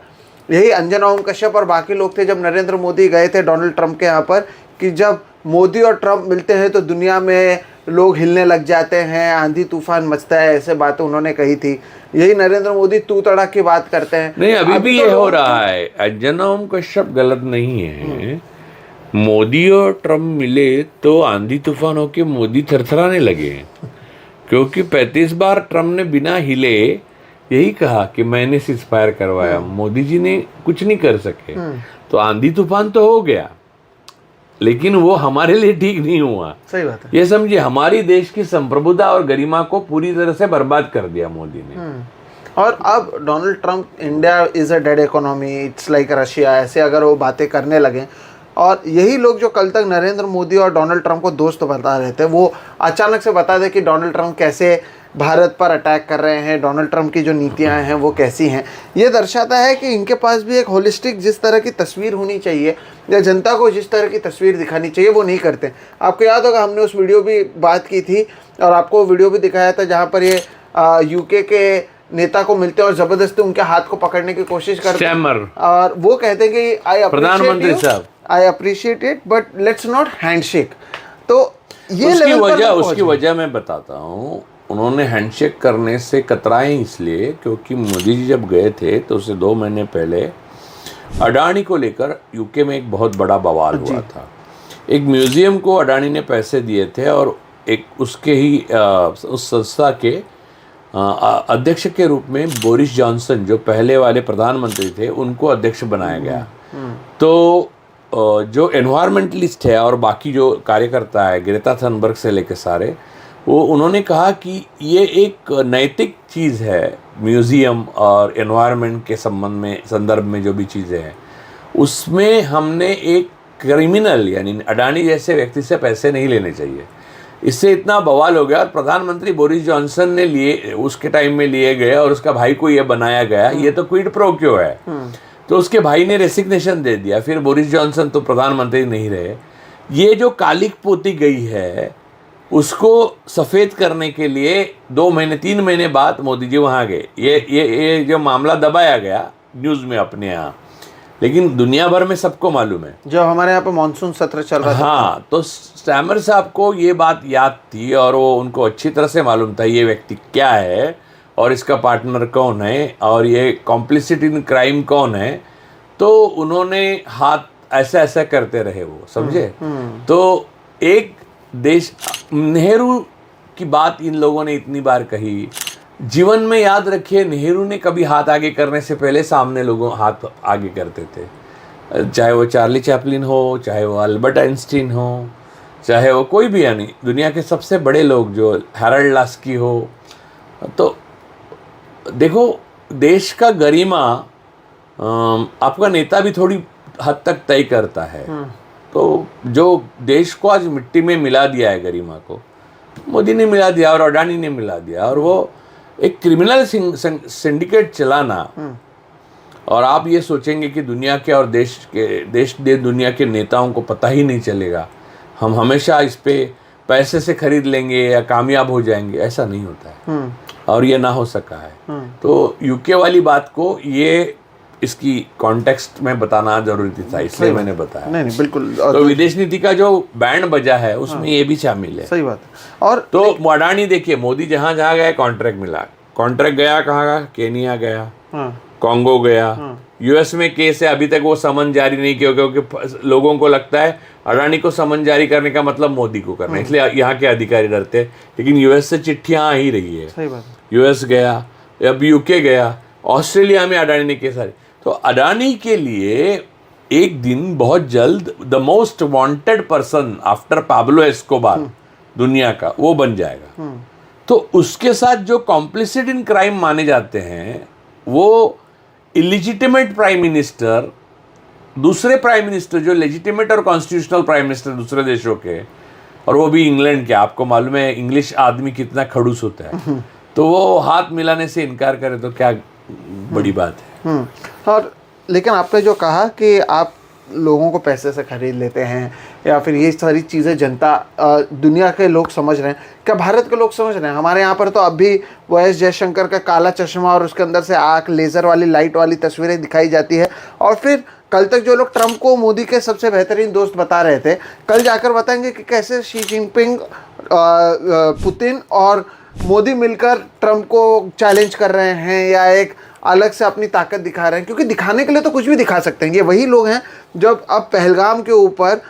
यही अंजना ओम कश्यप और बाकी लोग थे जब नरेंद्र मोदी गए थे डोनाल्ड ट्रंप के यहाँ पर, कि जब मोदी और ट्रंप मिलते हैं तो दुनिया में लोग हिलने लग जाते हैं, आंधी तूफान मचता है, ऐसे बातें उन्होंने कही थी। यही नरेंद्र मोदी तू तड़ाक की बात करते हैं। नहीं, अभी भी ये हो रहा है। अंजना ओम कश्यप गलत नहीं है। मोदी और ट्रंप मिले तो आंधी तूफान होके मोदी थरथराने लगे, क्योंकि 35 बार ट्रंप ने बिना हिले यही कहा कि मैंने सीज़फायर करवाया। मोदी जी ने कुछ नहीं कर सके, तो आंधी तूफान तो हो गया, लेकिन वो हमारे लिए ठीक नहीं हुआ। सही बात है। ये समझिए, हमारी देश की संप्रभुता और गरिमा को पूरी तरह से बर्बाद कर दिया मोदी ने। और अब Donald Trump, India is a dead economy, it's like Russia, ऐसे अगर वो बातें करने लगे, और यही लोग जो कल तक नरेंद्र मोदी और डोनाल्ड ट्रंप को दोस्त बता रहे थे, वो अचानक से बता दे कि डोनाल्ड ट्रंप कैसे भारत पर अटैक कर रहे हैं, डोनाल्ड ट्रंप की जो नीतियां हैं वो कैसी हैं। ये दर्शाता है कि इनके पास भी एक होलिस्टिक जिस तरह की तस्वीर होनी चाहिए, या जनता को जिस तरह की तस्वीर दिखानी चाहिए, वो नहीं करते। आपको याद होगा हमने उस वीडियो भी बात की थी और आपको वीडियो भी दिखाया था जहाँ पर ये यूके के नेता को मिलते हैं और जबरदस्ती उनके हाथ को पकड़ने की कोशिश करते हैं, और वो कहते हैं कि प्रधानमंत्री साहब, I appreciate it but let's not handshake. तो ये उसकी वजह मैं बताता हूँ। उन्होंने हैंडशेक करने से कतराए इसलिए क्योंकि मोदी जी जब गए थे तो उससे 2 महीने पहले अडानी को लेकर यूके में एक बहुत बड़ा बवाल हुआ था। एक म्यूजियम को अडानी ने पैसे दिए थे और एक उसके ही उस संस्था के अध्यक्ष के रूप में बोरिस जॉनसन, जो पहले वाले प्रधानमंत्री थे, उनको अध्यक्ष बनाया गया। तो जो एनवायरमेंटलिस्ट है और बाकी जो कार्यकर्ता है, ग्रेटा थनबर्ग से लेकर सारे, वो उन्होंने कहा कि ये एक नैतिक चीज़ है, म्यूज़ियम और एनवायरनमेंट के संदर्भ में जो भी चीज़ें हैं, उसमें हमने एक क्रिमिनल यानी अडानी जैसे व्यक्ति से पैसे नहीं लेने चाहिए। इससे इतना बवाल हो गया और प्रधानमंत्री बोरिस जॉनसन ने लिए, उसके टाइम में लिए गए और उसका भाई को ये बनाया गया। ये तो क्विड प्रो क्यो है। तो उसके भाई ने रेसिग्नेशन दे दिया, फिर बोरिस जॉनसन तो प्रधानमंत्री नहीं रहे। ये जो कालिक पोती गई है उसको सफ़ेद करने के लिए 2 महीने 3 महीने बाद मोदी जी वहाँ गए। ये जो मामला दबाया गया न्यूज़ में अपने यहाँ, लेकिन दुनिया भर में सबको मालूम है। जो हमारे यहाँ पे मानसून सत्र चल रहा था, हाँ, तो स्टैमर साहब को ये बात याद थी और वो उनको अच्छी तरह से मालूम था ये व्यक्ति क्या है और इसका पार्टनर कौन है और ये कॉम्प्लिसिटी इन क्राइम कौन है। तो उन्होंने हाथ ऐसा ऐसा करते रहे, वो समझे। तो एक देश, नेहरू की बात इन लोगों ने इतनी बार कही, जीवन में याद रखिए नेहरू ने कभी हाथ आगे करने से पहले सामने लोगों हाथ आगे करते थे, चाहे वो चार्ली चैपलिन हो, चाहे वो अल्बर्ट आइंस्टीन हो, चाहे वो कोई भी, यानी दुनिया के सबसे बड़े लोग जो हैरल्ड लास्की हो। तो देखो देश का गरिमा आपका नेता भी थोड़ी हद तक तय करता है। तो जो देश को आज मिट्टी में मिला दिया है गरिमा को, मोदी ने मिला दिया और अडानी ने मिला दिया, और वो एक क्रिमिनल सिंडिकेट चलाना, और आप ये सोचेंगे कि दुनिया के और देश दुनिया के नेताओं को पता ही नहीं चलेगा, हम हमेशा इस पे पैसे से खरीद लेंगे या कामयाब हो जाएंगे, ऐसा नहीं होता है और ये ना हो सका है। तो यूके वाली बात को ये इसकी कॉन्टेक्स्ट में बताना जरूरी था, इसलिए मैंने बताया। नहीं बिल्कुल। तो विदेश नीति का जो बैंड बजा है उसमें ये भी शामिल है। सही बात है। और तो अडानी देखिए, मोदी जहां जहां गया कॉन्ट्रैक्ट मिला, कॉन्ट्रैक्ट गया कहाँ, केनिया गया, कॉन्गो गया, यूएस में केस है, अभी तक वो समन जारी नहीं किया, क्योंकि लोगों को लगता है अडानी को समन जारी करने का मतलब मोदी को करना, इसलिए यहाँ के अधिकारी डरते हैं। लेकिन यूएस से चिट्ठियाँ आ ही रही है। सही बात है। यूएस गया, अब यूके गया, ऑस्ट्रेलिया में अडानी ने केस आ। तो अडानी के लिए एक दिन बहुत जल्द the most wanted person after Pablo Escobar दुनिया का वो बन जाएगा। तो उसके साथ जो कॉम्प्लिसिट इन क्राइम माने जाते हैं, वो इलिजिटिमेट प्राइम मिनिस्टर, दूसरे प्राइम मिनिस्टर जो लेजिटिमेट और कॉन्स्टिट्यूशनल प्राइम मिनिस्टर दूसरे देशों के, और वो भी इंग्लैंड के, आपको मालूम है इंग्लिश आदमी कितना खड़ूस होता है, तो वो हाथ मिलाने से इनकार करे तो क्या बड़ी बात है। और लेकिन आपने जो कहा कि आप लोगों को पैसे से खरीद लेते हैं या फिर ये सारी चीज़ें जनता दुनिया के लोग समझ रहे हैं, क्या भारत के लोग समझ रहे हैं? हमारे यहाँ पर तो अब भी वो एस जयशंकर का काला चश्मा और उसके अंदर से आँख लेज़र वाली लाइट वाली तस्वीरें दिखाई जाती है, और फिर कल तक जो लोग ट्रंप को मोदी के सबसे बेहतरीन दोस्त बता रहे थे, कल जाकर बताएंगे कि कैसे शी जिनपिंग, पुतिन और मोदी मिलकर ट्रंप को चैलेंज कर रहे हैं या एक अलग से अपनी ताकत दिखा रहे हैं। क्योंकि दिखाने के लिए तो कुछ भी दिखा सकते हैं। ये वही लोग हैं जब अब पहलगाम के ऊपर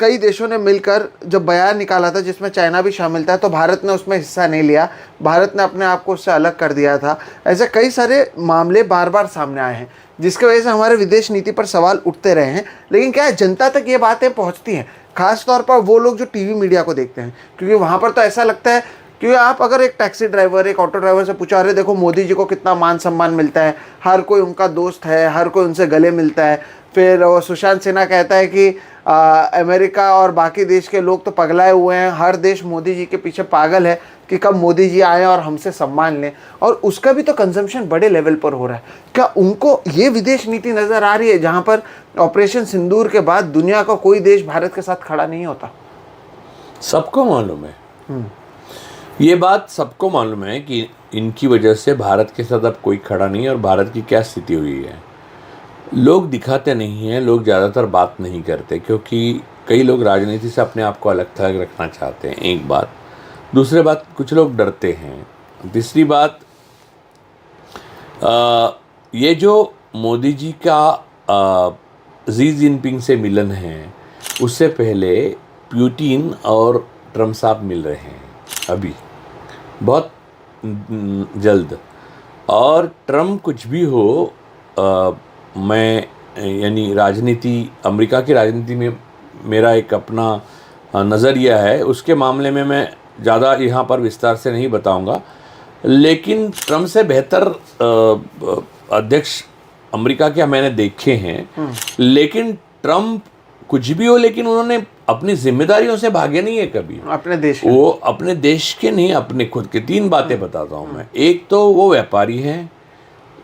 कई देशों ने मिलकर जब बयान निकाला था जिसमें चाइना भी शामिल था, तो भारत ने उसमें हिस्सा नहीं लिया, भारत ने अपने आप को उससे अलग कर दिया था। ऐसे कई सारे मामले बार बार सामने आए हैं जिसकी वजह से हमारे विदेश नीति पर सवाल उठते रहे हैं। लेकिन क्या है, जनता तक ये बातें पहुँचती हैं, खास तौर पर वो लोग जो टीवी मीडिया को देखते हैं, क्योंकि वहाँ पर तो ऐसा लगता है, क्योंकि आप अगर एक टैक्सी ड्राइवर, एक ऑटो ड्राइवर से पूछा, अरे देखो मोदी जी को कितना मान सम्मान मिलता है, हर कोई उनका दोस्त है, हर कोई उनसे गले मिलता है। फिर वो सुशांत सिन्हा कहता है कि अमेरिका और बाकी देश के लोग तो पगलाए हुए हैं, हर देश मोदी जी के पीछे पागल है कि कब मोदी जी आए और हमसे सम्मान लें, और उसका भी तो कंजम्पशन बड़े लेवल पर हो रहा है। क्या उनको ये विदेश नीति नज़र आ रही है जहाँ पर ऑपरेशन सिंदूर के बाद दुनिया का कोई देश भारत के साथ खड़ा नहीं होता? सबको मालूम है, ये बात सबको मालूम है कि इनकी वजह से भारत के साथ अब कोई खड़ा नहीं है और भारत की क्या स्थिति हुई है। लोग दिखाते नहीं हैं, लोग ज़्यादातर बात नहीं करते, क्योंकि कई लोग राजनीति से अपने आप को अलग थलग रखना चाहते हैं, एक बात। दूसरी बात, कुछ लोग डरते हैं। तीसरी बात, ये जो मोदी जी का शी जिनपिंग से मिलन है, उससे पहले पुतिन और ट्रम्प साहब मिल रहे हैं अभी बहुत जल्द। और ट्रम्प कुछ भी हो, मैं यानी राजनीति, अमेरिका की राजनीति में मेरा एक अपना नज़रिया है, उसके मामले में मैं ज़्यादा यहाँ पर विस्तार से नहीं बताऊँगा। लेकिन ट्रम्प से बेहतर अध्यक्ष अमेरिका के मैंने देखे हैं। लेकिन ट्रम्प कुछ भी हो, लेकिन उन्होंने अपनी जिम्मेदारियों से भागे नहीं है कभी। अपने देश के, वो अपने देश के नहीं, अपने खुद के। तीन बातें बताता हूँ मैं। एक तो वो व्यापारी हैं,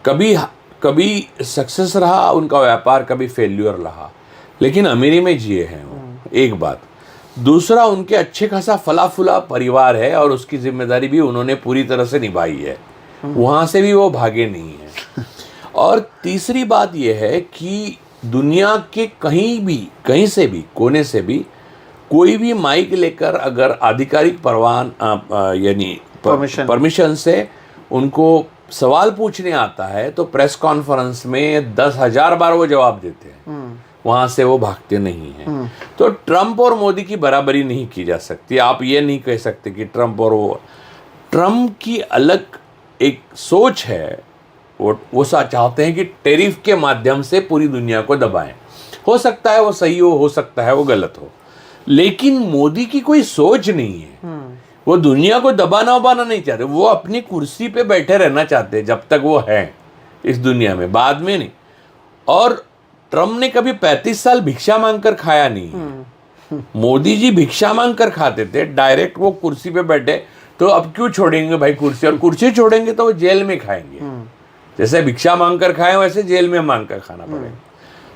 कभी सक्सेस रहा उनका व्यापार, कभी फेल्यूर रहा, लेकिन अमीरी में जिए हैं वो, एक बात। दूसरा, उनके अच्छे खासा फला फुला परिवार है और उसकी जिम्मेदारी भी उन्होंने पूरी तरह से निभाई है, वहाँ से भी वो भागे नहीं हैं। और तीसरी बात ये है कि दुनिया के कहीं से भी कोने से भी कोई भी माइक लेकर अगर आधिकारिक यानी परमिशन से उनको सवाल पूछने आता है, तो प्रेस कॉन्फ्रेंस में 10,000 बार वो जवाब देते हैं। वहां से वो भागते नहीं हैं। तो ट्रंप और मोदी की बराबरी नहीं की जा सकती। आप ये नहीं कह सकते कि ट्रंप और वो, ट्रंप की अलग एक सोच है। वो चाहते हैं कि टैरिफ के माध्यम से पूरी दुनिया को दबाएं। हो सकता है वो सही हो सकता है वो गलत हो, लेकिन मोदी की कोई सोच नहीं है। वो दुनिया को दबाना उबाना नहीं चाहते, वो अपनी कुर्सी पे बैठे रहना चाहते हैं जब तक वो है इस दुनिया में, बाद में नहीं। और ट्रम्प ने कभी 35 साल भिक्षा मांगकर खाया नहीं है। मोदी जी भिक्षा मांगकर खाते थे, डायरेक्ट वो कुर्सी पे बैठे। तो अब क्यों छोड़ेंगे भाई कुर्सी, और कुर्सी छोड़ेंगे तो वो जेल में खाएंगे। जैसे भिक्षा मांगकर खाए वैसे जेल में मांगकर खाना पड़ेगा।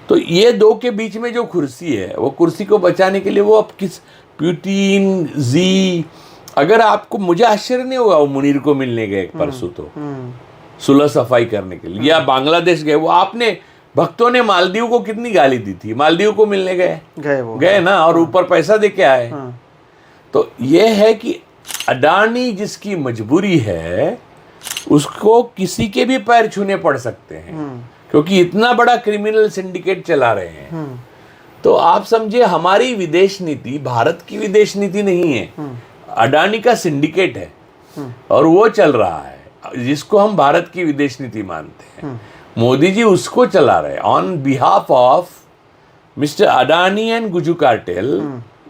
तो ये दो के बीच में जो कुर्सी है, वो कुर्सी को बचाने के लिए वो अब किस पुतिन जी, अगर आपको, मुझे आश्चर्य नहीं होगा वो मुनीर को मिलने गए परसों तो सुलह सफाई करने के लिए, या बांग्लादेश गए। वो आपने भक्तों ने मालदीव को कितनी गाली दी थी, मालदीव को मिलने गए ना, और ऊपर पैसा दे के आए। तो ये है कि अडानी जिसकी मजबूरी है उसको किसी के भी पैर छूने पड़ सकते हैं, क्योंकि इतना बड़ा क्रिमिनल सिंडिकेट चला रहे हैं। तो आप समझिए हमारी विदेश नीति भारत की विदेश नीति नहीं है, अडानी का सिंडिकेट है और वो चल रहा है जिसको हम भारत की विदेश नीति मानते हैं। मोदी जी उसको चला रहे हैं on behalf of mister Adani and Gujju cartel.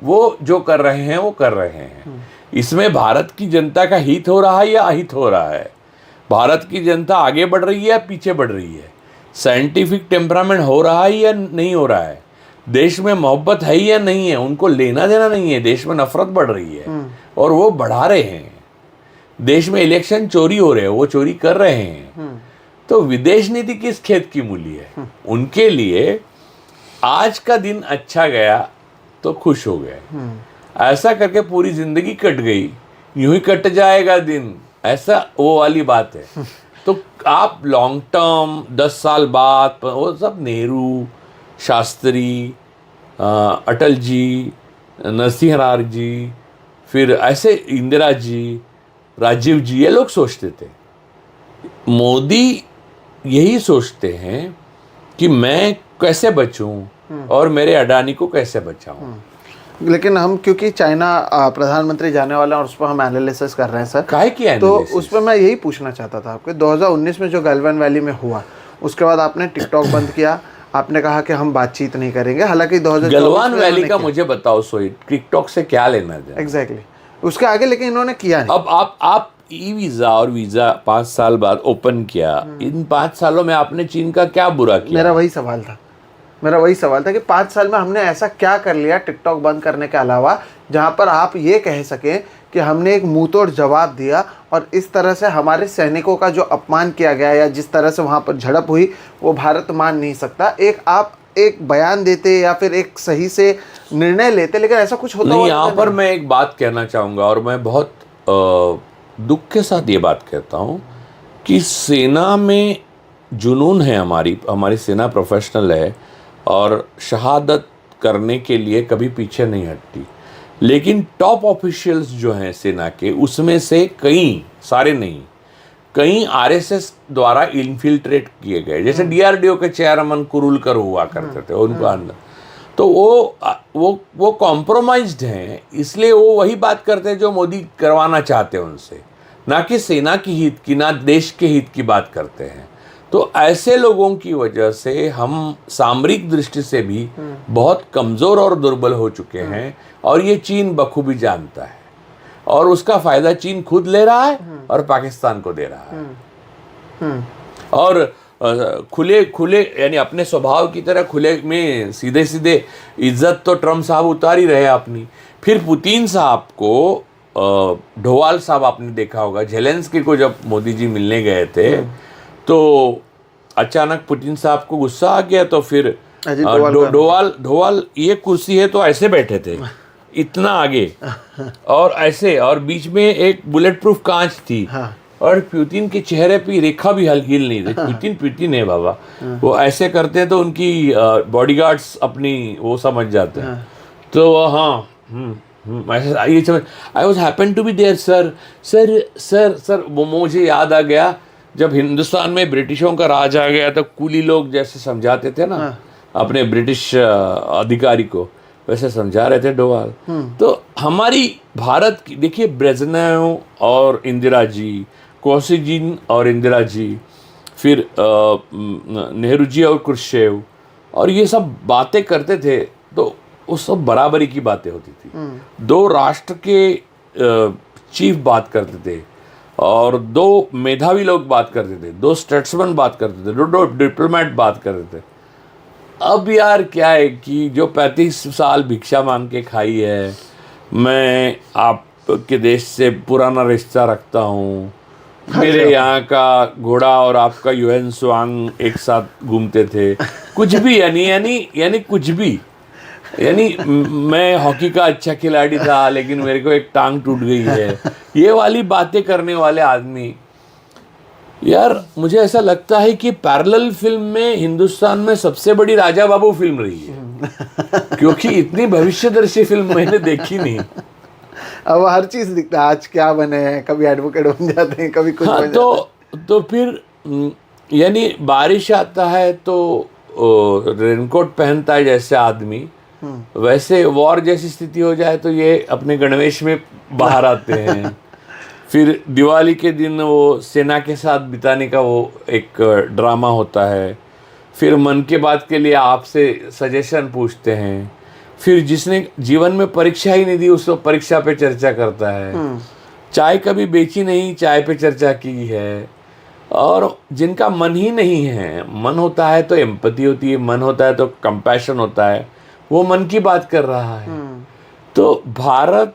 वो जो कर रहे हैं वो कर रहे हैं। इसमें भारत की जनता का हित हो रहा है या अहित हो रहा है, भारत की जनता आगे बढ़ रही है या पीछे बढ़ रही है, साइंटिफिक टेम्परामेंट हो रहा है या नहीं हो रहा है, देश में मोहब्बत है या नहीं है, उनको लेना देना नहीं है। देश में नफरत बढ़ रही है और वो बढ़ा रहे हैं। देश में इलेक्शन चोरी हो रहे हैं, वो चोरी कर रहे हैं। तो विदेश नीति किस खेत की मूली है? उनके लिए आज का दिन अच्छा गया तो खुश हो गए, ऐसा करके पूरी जिंदगी कट गई, यूं ही कट जाएगा दिन, ऐसा वो वाली बात है। तो आप लॉन्ग टर्म 10 साल बाद, वो सब नेहरू, शास्त्री, अटल जी, नरसिंह जी, फिर ऐसे इंदिरा जी, राजीव जी, ये लोग सोचते थे। मोदी यही सोचते हैं कि मैं कैसे बचूं और मेरे अडानी को कैसे बचाऊं। लेकिन हम क्योंकि चाइना प्रधानमंत्री जाने वाला है और उस पर हम एनालिसिस कर रहे हैं सर, काहे की तो एनालिसिस? उस पर मैं यही पूछना चाहता था आपके 2019 में जो गलवान वैली में हुआ, उसके बाद आपने टिकटॉक बंद किया, आपने कहा कि हम बातचीत नहीं करेंगे। हालांकि 2024 गलवान वैली का मुझे बताओ सोई, टिकटॉक से क्या लेना है? एग्जैक्टली उसके आगे, लेकिन इन्होंने किया नहीं। अब आप ई वीजा और वीजा 5 साल बाद ओपन किया, इन 5 सालों में आपने चीन का क्या बुरा किया? मेरा वही सवाल था कि 5 साल में हमने ऐसा क्या कर लिया टिकटॉक बंद करने के अलावा, जहां पर आप ये कह सकें कि हमने एक मुंहतोड़ जवाब दिया और इस तरह से हमारे सैनिकों का जो अपमान किया गया या जिस तरह से वहां पर झड़प हुई वो भारत मान नहीं सकता। आप एक बयान देते या फिर एक सही से निर्णय लेते, लेकिन ऐसा कुछ होता नहीं। यहाँ पर मैं एक बात कहना चाहूँगा और मैं बहुत दुख के साथ ये बात कहता हूँ कि सेना में जुनून है, हमारी सेना प्रोफेशनल है और शहादत करने के लिए कभी पीछे नहीं हटती। लेकिन टॉप ऑफिशियल्स जो हैं सेना के, उसमें से कई, सारे नहीं, कई आरएसएस द्वारा इन्फिल्ट्रेट किए गए। जैसे डीआरडीओ के चेयरमैन कुरुलकर हुआ करते थे उनको अंदर, तो वो कॉम्प्रोमाइज्ड हैं, इसलिए वो वही बात करते हैं जो मोदी करवाना चाहते हैं उनसे, ना कि सेना की हित की, ना देश के हित की बात करते हैं। तो ऐसे लोगों की वजह से हम सामरिक दृष्टि से भी बहुत कमज़ोर और दुर्बल हो चुके हैं और ये चीन बखूबी जानता है और उसका फ़ायदा चीन खुद ले रहा है और पाकिस्तान को दे रहा है। और खुले यानी अपने स्वभाव की तरह खुले में सीधे सीधे इज्जत तो ट्रम्प साहब उतार ही रहे अपनी। फिर पुतिन साहब को, ढोवाल साहब आपने देखा होगा, ज़ेलेंस्की को जब मोदी जी मिलने गए थे तो अचानक पुतिन साहब को गुस्सा आ गया, तो फिर ढोवाल ये कुर्सी है तो ऐसे बैठे थे इतना आगे और ऐसे, और बीच में एक बुलेट प्रूफ कांच थी। हाँ। और पुतिन के चेहरे पे रेखा भी हिल नहीं रही। पुतिन है बाबा, वो ऐसे करते हैं तो उनकी बॉडीगार्ड्स अपनी वो समझ जाते हैं। तो ऐसे ये समझ, I was happen to be there sir sir sir sir. वो मुझे याद आ गया जब हिंदुस्तान में ब्रिटिशों का राज आ गया तो कूली लोग जैसे समझाते थे ना, अपने ब्रिटिश अधिकारी को, वैसे समझा रहे थे डोवाल। तो हमारी भारत की देखिए, ब्रेजनेव और इंदिरा जी, कोसिजिन और इंदिरा जी, फिर नेहरू जी और क्रुश्चेव, और ये सब बातें करते थे तो उस सब बराबरी की बातें होती थी। दो राष्ट्र के चीफ बात करते थे और दो मेधावी लोग बात करते थे, दो स्टेट्समैन बात करते थे, दो डिप्लोमेट बात करते थे। अब यार क्या है कि जो 35 साल भिक्षा मांग के खाई है, मैं आपके देश से पुराना रिश्ता रखता हूँ, मेरे यहाँ का घोड़ा और आपका यूएन स्वांग एक साथ घूमते थे, कुछ भी यानी कुछ भी, यानी मैं हॉकी का अच्छा खिलाड़ी था लेकिन मेरे को एक टांग टूट गई है, ये वाली बातें करने वाले आदमी। यार मुझे ऐसा लगता है कि पैरेलल फिल्म में हिंदुस्तान में सबसे बड़ी राजा बाबू फिल्म रही है, क्योंकि इतनी भविष्यदर्शी फिल्म मैंने देखी नहीं। अब हर चीज दिखता है, आज क्या बने हैं, कभी एडवोकेट बन जाते हैं, कभी कुछ बन तो फिर यानी बारिश आता है तो रेनकोट पहनता है जैसे आदमी, वैसे वॉर जैसी स्थिति हो जाए तो ये अपने गणवेश में बाहर आते हैं। फिर दिवाली के दिन वो सेना के साथ बिताने का वो एक ड्रामा होता है। फिर मन की बात के लिए आपसे सजेशन पूछते हैं। फिर जिसने जीवन में परीक्षा ही नहीं दी उसको परीक्षा पे चर्चा करता है। चाय कभी बेची नहीं, चाय पे चर्चा की है। और जिनका मन ही नहीं है, मन होता है तो एम्पैथी होती है, मन होता है तो कंपैशन होता है, वो मन की बात कर रहा है। तो भारत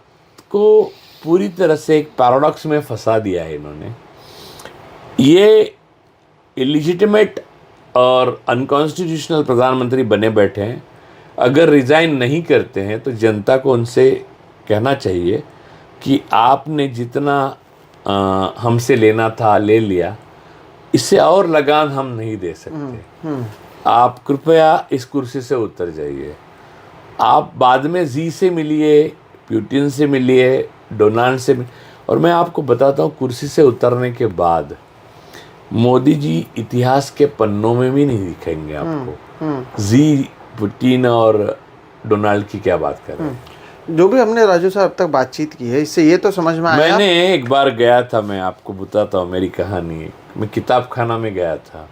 को पूरी तरह से एक पैराडॉक्स में फंसा दिया है इन्होंने। ये इलिजिटिमेट और अनकॉन्स्टिट्यूशनल प्रधानमंत्री बने बैठे हैं। अगर रिज़ाइन नहीं करते हैं तो जनता को उनसे कहना चाहिए कि आपने जितना हमसे लेना था ले लिया, इससे और लगान हम नहीं दे सकते। आप कृपया इस कुर्सी से उतर जाइए। आप बाद में जी से मिलिए, पुतिन से मिलिए, डोनाल्ड से और मैं आपको बताता हूँ, कुर्सी से उतरने के बाद मोदी जी इतिहास के पन्नों में भी नहीं दिखेंगे आपको। जी, पुतिन और डोनाल्ड की क्या बात कर रहे हैं। जो भी हमने राजू साहब अब तक बातचीत की है, इससे ये तो समझ में आया। मैंने एक बार गया था, मैं आपको बताता हूँ मेरी कहानी। मैं किताब खाना में गया था,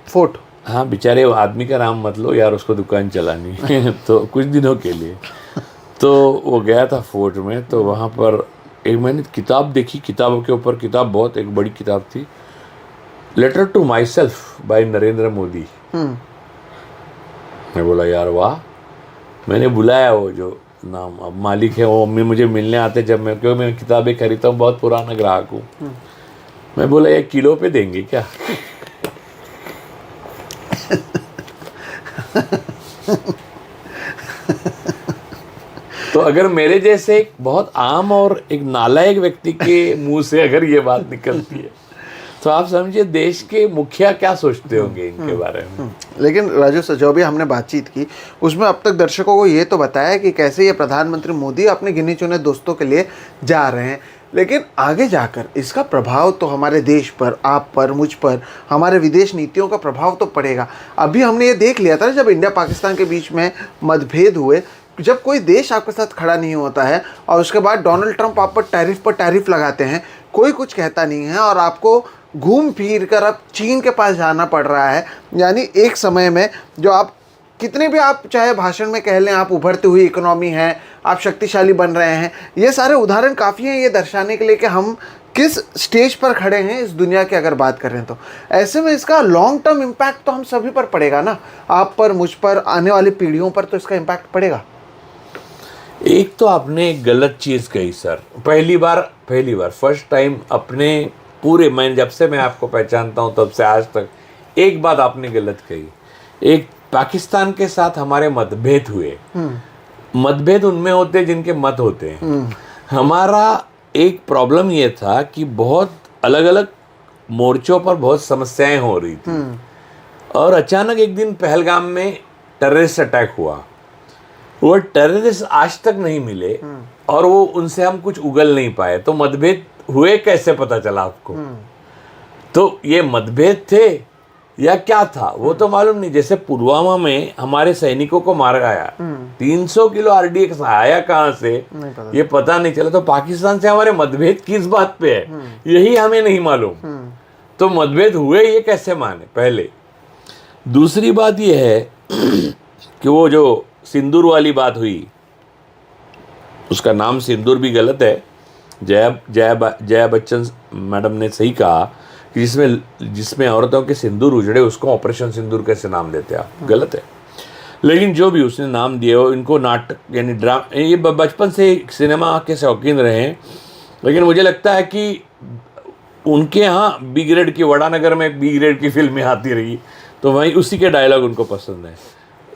फोर्ट। हाँ, बेचारे आदमी का नाम मत लो यार, उसको दुकान चलानी तो कुछ दिनों के लिए। तो वो गया था फोर्ट में, तो वहाँ पर एक मैंने किताब देखी, किताबों के ऊपर किताब, बहुत एक बड़ी किताब थी, letter to myself by Narendra Modi. मैं बोला यार वाह। मैंने बुलाया वो जो नाम अब मालिक है, वो मम्मी मुझे मिलने आते जब मैं, क्योंकि मैं किताबें खरीदता हूँ, बहुत पुराना ग्राहक हूँ। मैं बोला ये किलो पे देंगे क्या? तो अगर मेरे जैसे एक बहुत आम और एक नालायक व्यक्ति के मुंह से अगर ये बात निकलती है तो आप समझिए देश के मुखिया क्या सोचते होंगे इनके बारे में। लेकिन राजू सर, जो भी हमने बातचीत की उसमें अब तक दर्शकों को ये तो बताया कि कैसे ये प्रधानमंत्री मोदी अपने गिने चुने दोस्तों के लिए जा रहे हैं, लेकिन आगे जाकर इसका प्रभाव तो हमारे देश पर, आप पर, मुझ पर, हमारे विदेश नीतियों का प्रभाव तो पड़ेगा। अभी हमने ये देख लिया था जब इंडिया पाकिस्तान के बीच में मतभेद हुए, जब कोई देश आपके साथ खड़ा नहीं होता है और उसके बाद डोनाल्ड ट्रंप आप पर टैरिफ लगाते हैं, कोई कुछ कहता नहीं है और आपको घूम फिर कर अब चीन के पास जाना पड़ रहा है। यानी एक समय में जो आप कितने भी आप चाहे भाषण में कह लें आप उभरती हुई इकोनॉमी है, आप शक्तिशाली बन रहे हैं, ये सारे उदाहरण काफ़ी हैं ये दर्शाने के लिए कि हम किस स्टेज पर खड़े हैं इस दुनिया की अगर बात करें तो। ऐसे में इसका लॉन्ग टर्म इम्पैक्ट तो हम सभी पर पड़ेगा ना, आप पर, मुझ पर, आने वाली पीढ़ियों पर तो इसका इम्पैक्ट पड़ेगा। एक तो आपने एक गलत चीज़ कही सर, पहली बार फर्स्ट टाइम अपने पूरे, मैं जब से मैं आपको पहचानता हूँ तब से आज तक एक बात आपने गलत कही। एक पाकिस्तान के साथ हमारे मतभेद हुए, मतभेद उनमें होते जिनके मत होते हैं। हमारा एक प्रॉब्लम ये था कि बहुत अलग अलग मोर्चों पर बहुत समस्याएं हो रही थी और अचानक एक दिन पहलगाम में टेररिस्ट अटैक हुआ। वो टेररिस्ट आज तक नहीं मिले और वो उनसे हम कुछ उगल नहीं पाए, तो मतभेद हुए कैसे पता चला आपको? तो ये मतभेद थे या क्या था वो तो मालूम नहीं। जैसे पुलवामा में हमारे सैनिकों को मार गया, 300 किलो RDX आया कहाँ से ये पता नहीं चला। तो पाकिस्तान से हमारे मतभेद किस बात पे है यही हमें नहीं मालूम। तो मतभेद हुए ये कैसे माने पहले। दूसरी बात ये है कि वो जो सिंदूर वाली बात हुई, उसका नाम सिंदूर भी गलत है। जया बच्चन मैडम ने सही कहा कि जिसमें औरतों के सिंदूर उजड़े उसको ऑपरेशन सिंदूर कैसे नाम देते आप, गलत है। लेकिन जो भी उसने नाम दिया हो, इनको नाटक यानी ड्रामा, ये बचपन से सिनेमा के शौकीन रहे हैं। लेकिन मुझे लगता है कि उनके यहाँ बी ग्रेड की, वड़ानगर में बी ग्रेड की फिल्में आती रही, तो वहीं उसी के डायलॉग उनको पसंद है।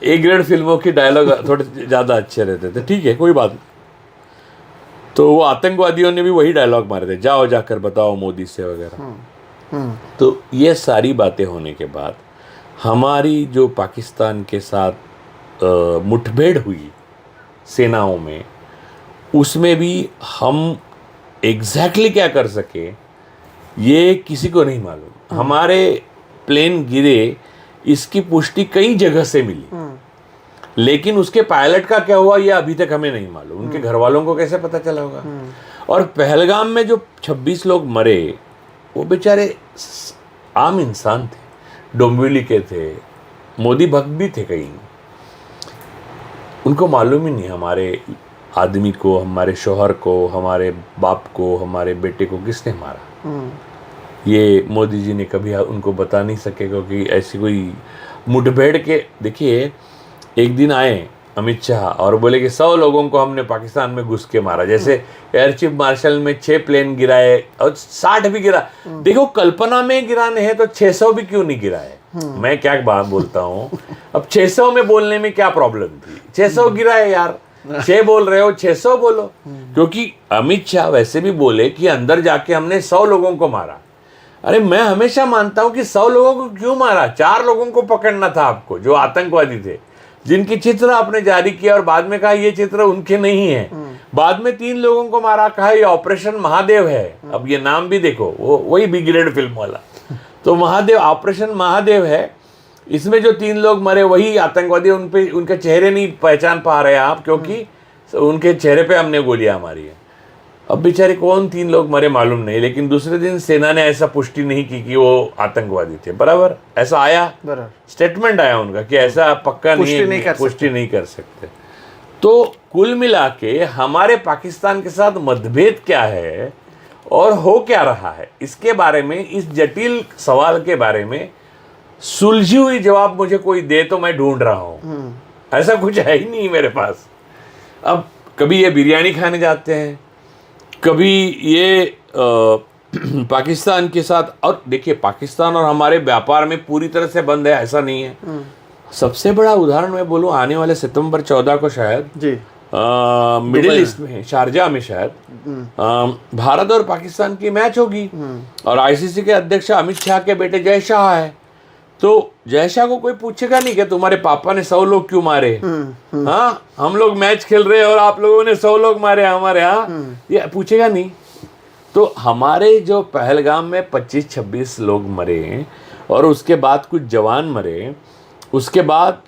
ए ग्रेड फिल्मों के डायलॉग थोड़े ज़्यादा अच्छे रहते थे। ठीक है, कोई बात नहीं। तो वो आतंकवादियों ने भी वही डायलॉग मारे थे, जाओ जाकर बताओ मोदी से वगैरह। तो ये सारी बातें होने के बाद हमारी जो पाकिस्तान के साथ मुठभेड़ हुई सेनाओं में, उसमें भी हम एग्जैक्टली क्या कर सके ये किसी को नहीं मालूम। हमारे प्लेन गिरे इसकी पुष्टि कई जगह से मिली, लेकिन उसके पायलट का क्या हुआ ये अभी तक हमें नहीं मालूम। उनके घर वालों को कैसे पता चला होगा। और पहलगाम में जो 26 लोग मरे वो बेचारे आम इंसान थे, डोंबिवली के थे, मोदी भक्त भी थे कई। उनको मालूम ही नहीं हमारे आदमी को, हमारे शौहर को, हमारे बाप को, हमारे बेटे को किसने मारा। ये मोदी जी ने कभी उनको बता नहीं सके, क्योंकि ऐसी कोई मुठभेड़ के, देखिए एक दिन आए अमित शाह और बोले कि 100 लोगों को हमने पाकिस्तान में घुस के मारा। जैसे एयर चीफ मार्शल में 6 प्लेन गिराए और 60 भी गिरा। देखो कल्पना में गिराने हैं तो 600 भी क्यों नहीं गिराए। मैं क्या बात बोलता हूँ, अब 600 में बोलने में क्या प्रॉब्लम थी। 600 गिराए यार, 6 बोल रहे हो 600 बोलो। क्योंकि अमित शाह वैसे भी बोले कि अंदर जाके हमने 100 लोगों को मारा। अरे मैं हमेशा मानता हूं कि 100 लोगों को क्यों मारा, 4 लोगों को पकड़ना था आपको जो आतंकवादी थे, जिनकी चित्र आपने जारी किया और बाद में कहा ये चित्र उनके नहीं है। बाद में 3 लोगों को मारा, कहा ये ऑपरेशन महादेव है। अब ये नाम भी देखो, वो वही बी ग्रेड फिल्म वाला। तो महादेव, ऑपरेशन महादेव है। इसमें जो 3 लोग मरे वही आतंकवादी, उन पे उनके चेहरे नहीं पहचान पा रहे आप, क्योंकि उनके चेहरे पे हमने गोलियां मारी है। अब बेचारे कौन 3 लोग मरे मालूम नहीं, लेकिन दूसरे दिन सेना ने ऐसा पुष्टि नहीं की कि वो आतंकवादी थे। बराबर ऐसा आया, स्टेटमेंट आया उनका कि ऐसा पक्का पुष्टि नहीं कर सकते। तो कुल मिला के हमारे पाकिस्तान के साथ मतभेद क्या है और हो क्या रहा है, इसके बारे में, इस जटिल सवाल के बारे में सुलझी हुई जवाब मुझे कोई दे तो मैं ढूंढ रहा हूँ। ऐसा कुछ है ही नहीं मेरे पास। अब कभी ये बिरयानी खाने जाते हैं, कभी ये पाकिस्तान के साथ, और देखिए पाकिस्तान और हमारे व्यापार में पूरी तरह से बंद है ऐसा नहीं है। सबसे बड़ा उदाहरण मैं बोलूँ, आने वाले सितंबर 14 को शायद जी मिडिल ईस्ट में, शारजा में शायद भारत और पाकिस्तान की मैच होगी। और आईसीसी के अध्यक्ष अमित शाह के बेटे जय शाह है। तो जय शाह को कोई पूछेगा नहीं कि तुम्हारे पापा ने 100 लोग क्यों मारे। हाँ, हम लोग मैच खेल रहे हैं और आप लोगों ने 100 लोग मारे हमारे यहाँ, ये पूछेगा नहीं। तो हमारे जो पहलगाम में 25-26 लोग मरे और उसके बाद कुछ जवान मरे, उसके बाद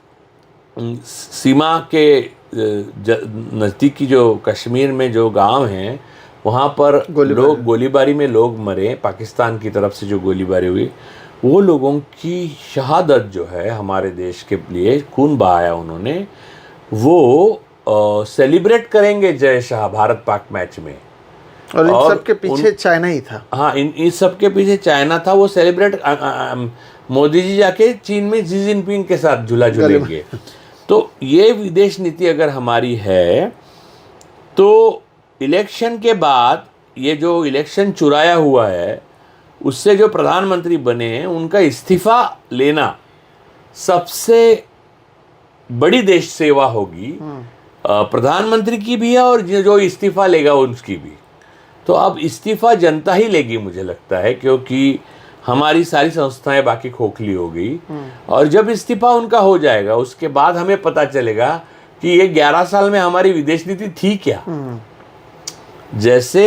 सीमा के नज़दीकी जो कश्मीर में जो गांव हैं वहाँ पर लोग गोलीबारी में लोग मरे, पाकिस्तान की तरफ से जो गोलीबारी हुई, वो लोगों की शहादत जो है हमारे देश के लिए खून बहाया उन्होंने, वो सेलिब्रेट करेंगे जय शाह भारत पाक मैच में। और इन सब के पीछे चाइना ही था। हाँ, इन सब के पीछे चाइना था। वो सेलिब्रेट मोदी जी जाके चीन में जी जिनपिंग के साथ झूला झूलेंगे। तो ये विदेश नीति अगर हमारी है तो इलेक्शन के बाद ये जो इलेक्शन चुराया हुआ है उससे जो प्रधानमंत्री बने हैं उनका इस्तीफा लेना सबसे बड़ी देश सेवा होगी, प्रधानमंत्री की भी है और जो इस्तीफा लेगा उसकी भी। तो अब इस्तीफा जनता ही लेगी मुझे लगता है, क्योंकि हमारी सारी संस्थाएं बाकी खोखली हो गई। और जब इस्तीफा उनका हो जाएगा उसके बाद हमें पता चलेगा कि ये 11 साल में हमारी विदेश नीति थी क्या। जैसे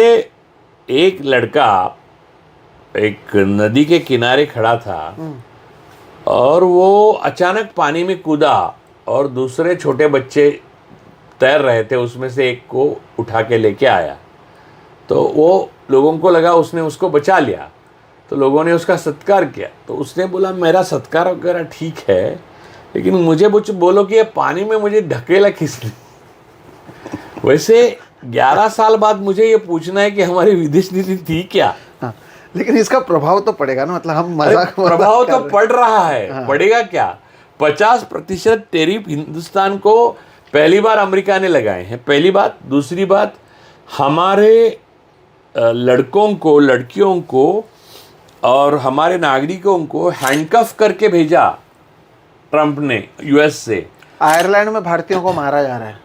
एक लड़का एक नदी के किनारे खड़ा था और वो अचानक पानी में कूदा और दूसरे छोटे बच्चे तैर रहे थे, उसमें से एक को उठा के लेके आया। तो वो लोगों को लगा उसने उसको बचा लिया, तो लोगों ने उसका सत्कार किया। तो उसने बोला मेरा सत्कार वगैरह ठीक है, लेकिन मुझे कुछ बोलो कि ये पानी में मुझे ढकेला किसने। वैसे 11 साल बाद मुझे ये पूछना है कि हमारी विदेश नीति थी क्या। हाँ, लेकिन इसका प्रभाव तो पड़ेगा ना, मतलब हम मजाक प्रभाव कर तो रहे हैं। पड़ रहा है। हाँ। पड़ेगा क्या? 50% टैरिफ हिंदुस्तान को पहली बार अमेरिका ने लगाए हैं, पहली बात। दूसरी बात, हमारे लड़कों को, लड़कियों को और हमारे नागरिकों को हैंडकफ करके भेजा ट्रंप ने यूएस से। आयरलैंड में भारतीयों को मारा जा रहा है।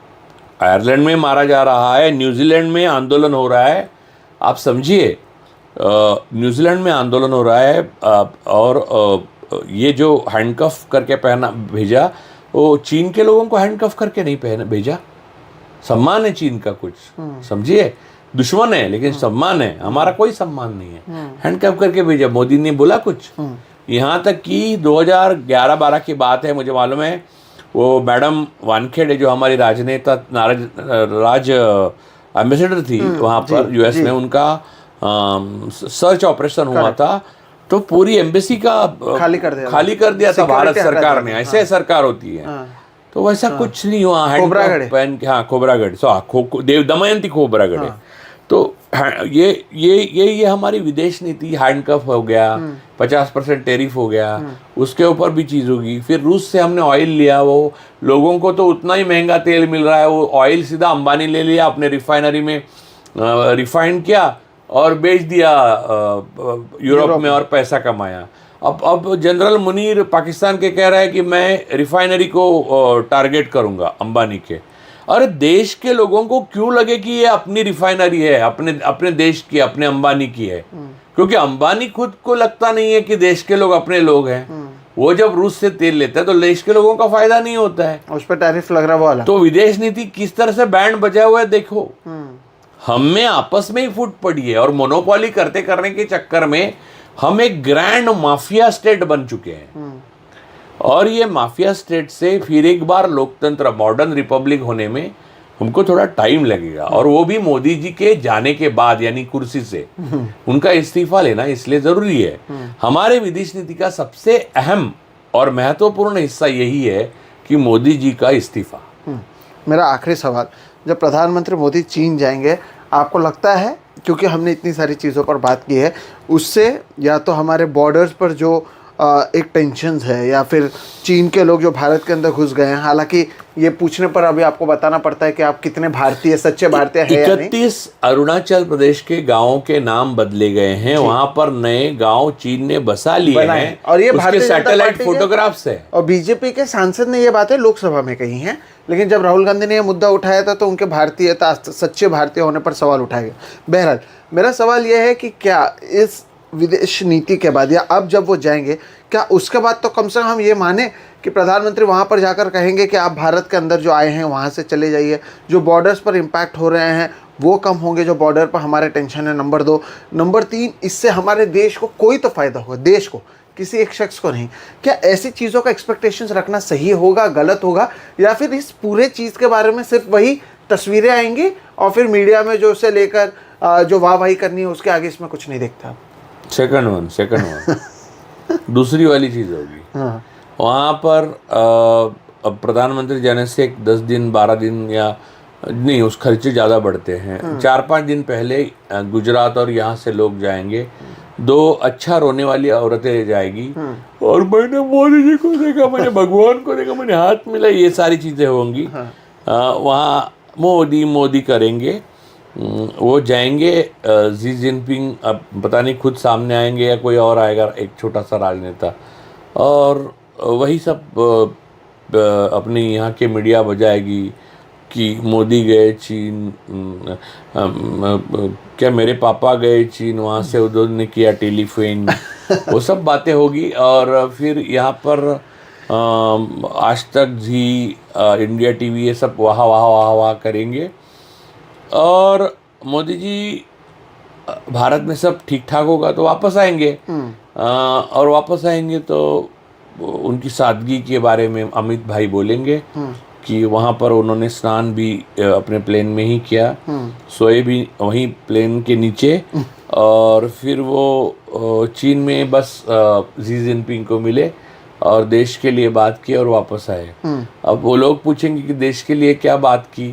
आयरलैंड में मारा जा रहा है, न्यूजीलैंड में आंदोलन हो रहा है। आप समझिए, न्यूजीलैंड में आंदोलन हो रहा है। और ये जो हैंडकफ करके पहना भेजा, वो चीन के लोगों को हैंडकफ करके नहीं पहना भेजा। सम्मान है चीन का कुछ, समझिए। दुश्मन है लेकिन सम्मान है, हमारा कोई सम्मान नहीं है। हैंडकफ करके भेजा, मोदी ने बोला कुछ। यहाँ तक कि 2011-12 की बात है, मुझे मालूम है, वो मैडम वानखेड़े जो हमारी राजनेता राज एम्बेसडर थी वहाँ पर यूएस में, उनका सर्च ऑपरेशन हुआ था, तो पूरी एम्बेसी का खाली कर दिया था भारत सरकार ने। ऐसे सरकार होती है। तो वैसा कुछ नहीं हुआ। हाँ, खोबरागढ़, दमयंती खोबरागढ़। तो ये हमारी विदेश नीति। हैंडकफ हो गया, 50% टैरिफ हो गया, उसके ऊपर भी चीज़ होगी। फिर रूस से हमने ऑयल लिया, वो लोगों को तो उतना ही महंगा तेल मिल रहा है, वो ऑयल सीधा अंबानी ले लिया, अपने रिफाइनरी में रिफाइंड किया और बेच दिया यूरोप में और पैसा कमाया। अब जनरल मुनीर पाकिस्तान के कह रहा है कि मैं रिफाइनरी को टारगेट करूंगा अंबानी के। अरे देश के लोगों को क्यों लगे कि ये अपनी रिफाइनरी है, अपने देश की, अपने अंबानी की है? क्योंकि अंबानी खुद को लगता नहीं है कि देश के लोग अपने लोग हैं। वो जब रूस से तेल लेता है तो देश के लोगों का फायदा नहीं होता है, उस पर टैरिफ लग रहा है वो अलग। तो विदेश नीति किस तरह से बैंड बजा हुआ है देखो। हम में आपस में ही फूट पड़ी है और मोनोपोली करने के चक्कर में हम एक ग्रैंड माफिया स्टेट बन चुके हैं। और ये माफिया स्टेट से फिर एक बार लोकतंत्र, मॉडर्न रिपब्लिक होने में हमको थोड़ा टाइम लगेगा। और वो भी मोदी जी के जाने के बाद, यानी कुर्सी से उनका इस्तीफा लेना इसलिए जरूरी है। हमारे विदेश नीति का सबसे अहम और महत्वपूर्ण हिस्सा यही है कि मोदी जी का इस्तीफा। मेरा आखिरी सवाल, जब प्रधानमंत्री मोदी चीन जाएंगे, आपको लगता है, क्योंकि हमने इतनी सारी चीज़ों पर बात की है, उससे या तो हमारे बॉर्डर्स पर जो एक टेंशन्स है, या फिर चीन के लोग जो भारत के अंदर घुस गए हैं, हालांकि ये पूछने पर अभी आपको बताना पड़ता है कि आप कितने भारतीय, सच्चे भारतीय हैं या नहीं। 31 अरुणाचल प्रदेश के गांवों के नाम बदले गए हैं, वहां पर नए गांव चीन ने बसा लिए हैं और ये उसके सैटेलाइट फोटोग्राफ्स है। और बीजेपी के सांसद ने ये बातें लोकसभा में कही हैं, लेकिन जब राहुल गांधी ने यह मुद्दा उठाया था तो उनके भारतीयता, सच्चे भारतीय होने पर सवाल उठाया गया। बहरहाल मेरा सवाल यह है कि क्या इस विदेश नीति के बाद, या अब जब वो जाएंगे, क्या उसके बाद तो कम से कम हम ये माने कि प्रधानमंत्री वहाँ पर जाकर कहेंगे कि आप भारत के अंदर जो आए हैं वहाँ से चले जाइए, जो बॉर्डर्स पर इम्पैक्ट हो रहे हैं वो कम होंगे, जो बॉर्डर पर हमारे टेंशन है, नंबर 2। नंबर 3, इससे हमारे देश को कोई तो फ़ायदा होगा, देश को, किसी एक शख्स को नहीं। क्या ऐसी चीज़ों का एक्सपेक्टेशंस रखना सही होगा, गलत होगा, या फिर इस पूरे चीज़ के बारे में सिर्फ वही तस्वीरें आएंगी और फिर मीडिया में जो उसे लेकर जो वाहवाही करनी है उसके आगे इसमें कुछ नहीं देखता? सेकंड वन दूसरी वाली चीज़ होगी। हाँ। वहाँ पर अब प्रधानमंत्री जाने से 10 दिन 12 दिन या नहीं, उस खर्चे ज़्यादा बढ़ते हैं। 4-5 दिन पहले गुजरात और यहाँ से लोग जाएंगे, 2 अच्छा रोने वाली औरतें जाएगी, और मैंने मोदी जी को देखा, मैंने भगवान को देखा, मैंने हाथ मिला, ये सारी चीज़ें होंगी। वहाँ मोदी करेंगे, वो जाएंगे। जी जिनपिंग अब पता नहीं खुद सामने आएंगे या कोई और आएगा, एक छोटा सा राजनेता, और वही सब अपनी यहाँ के मीडिया बजाएगी कि मोदी गए चीन, क्या मेरे पापा गए चीन, वहाँ से उन्होंने किया टेलीफोन, वो सब बातें होगी। और फिर यहाँ पर आज तक जी, इंडिया टीवी, ये सब वाह वाह वाह वाह करेंगे। और मोदी जी भारत में सब ठीक ठाक होगा तो वापस आएंगे, और वापस आएंगे तो उनकी सादगी के बारे में अमित भाई बोलेंगे कि वहाँ पर उन्होंने स्नान भी अपने प्लेन में ही किया, सोए भी वहीं प्लेन के नीचे, और फिर वो चीन में बस शी जिनपिंग को मिले और देश के लिए बात की और वापस आए। अब वो लोग पूछेंगे कि देश के लिए क्या बात की,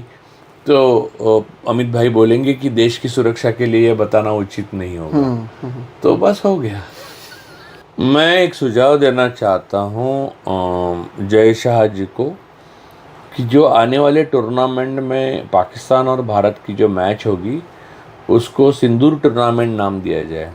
तो अमित भाई बोलेंगे कि देश की सुरक्षा के लिए बताना उचित नहीं होगा। तो बस हो गया। मैं एक सुझाव देना चाहता हूँ जय शाह जी को कि जो आने वाले टूर्नामेंट में पाकिस्तान और भारत की जो मैच होगी उसको सिंदूर टूर्नामेंट नाम दिया जाए।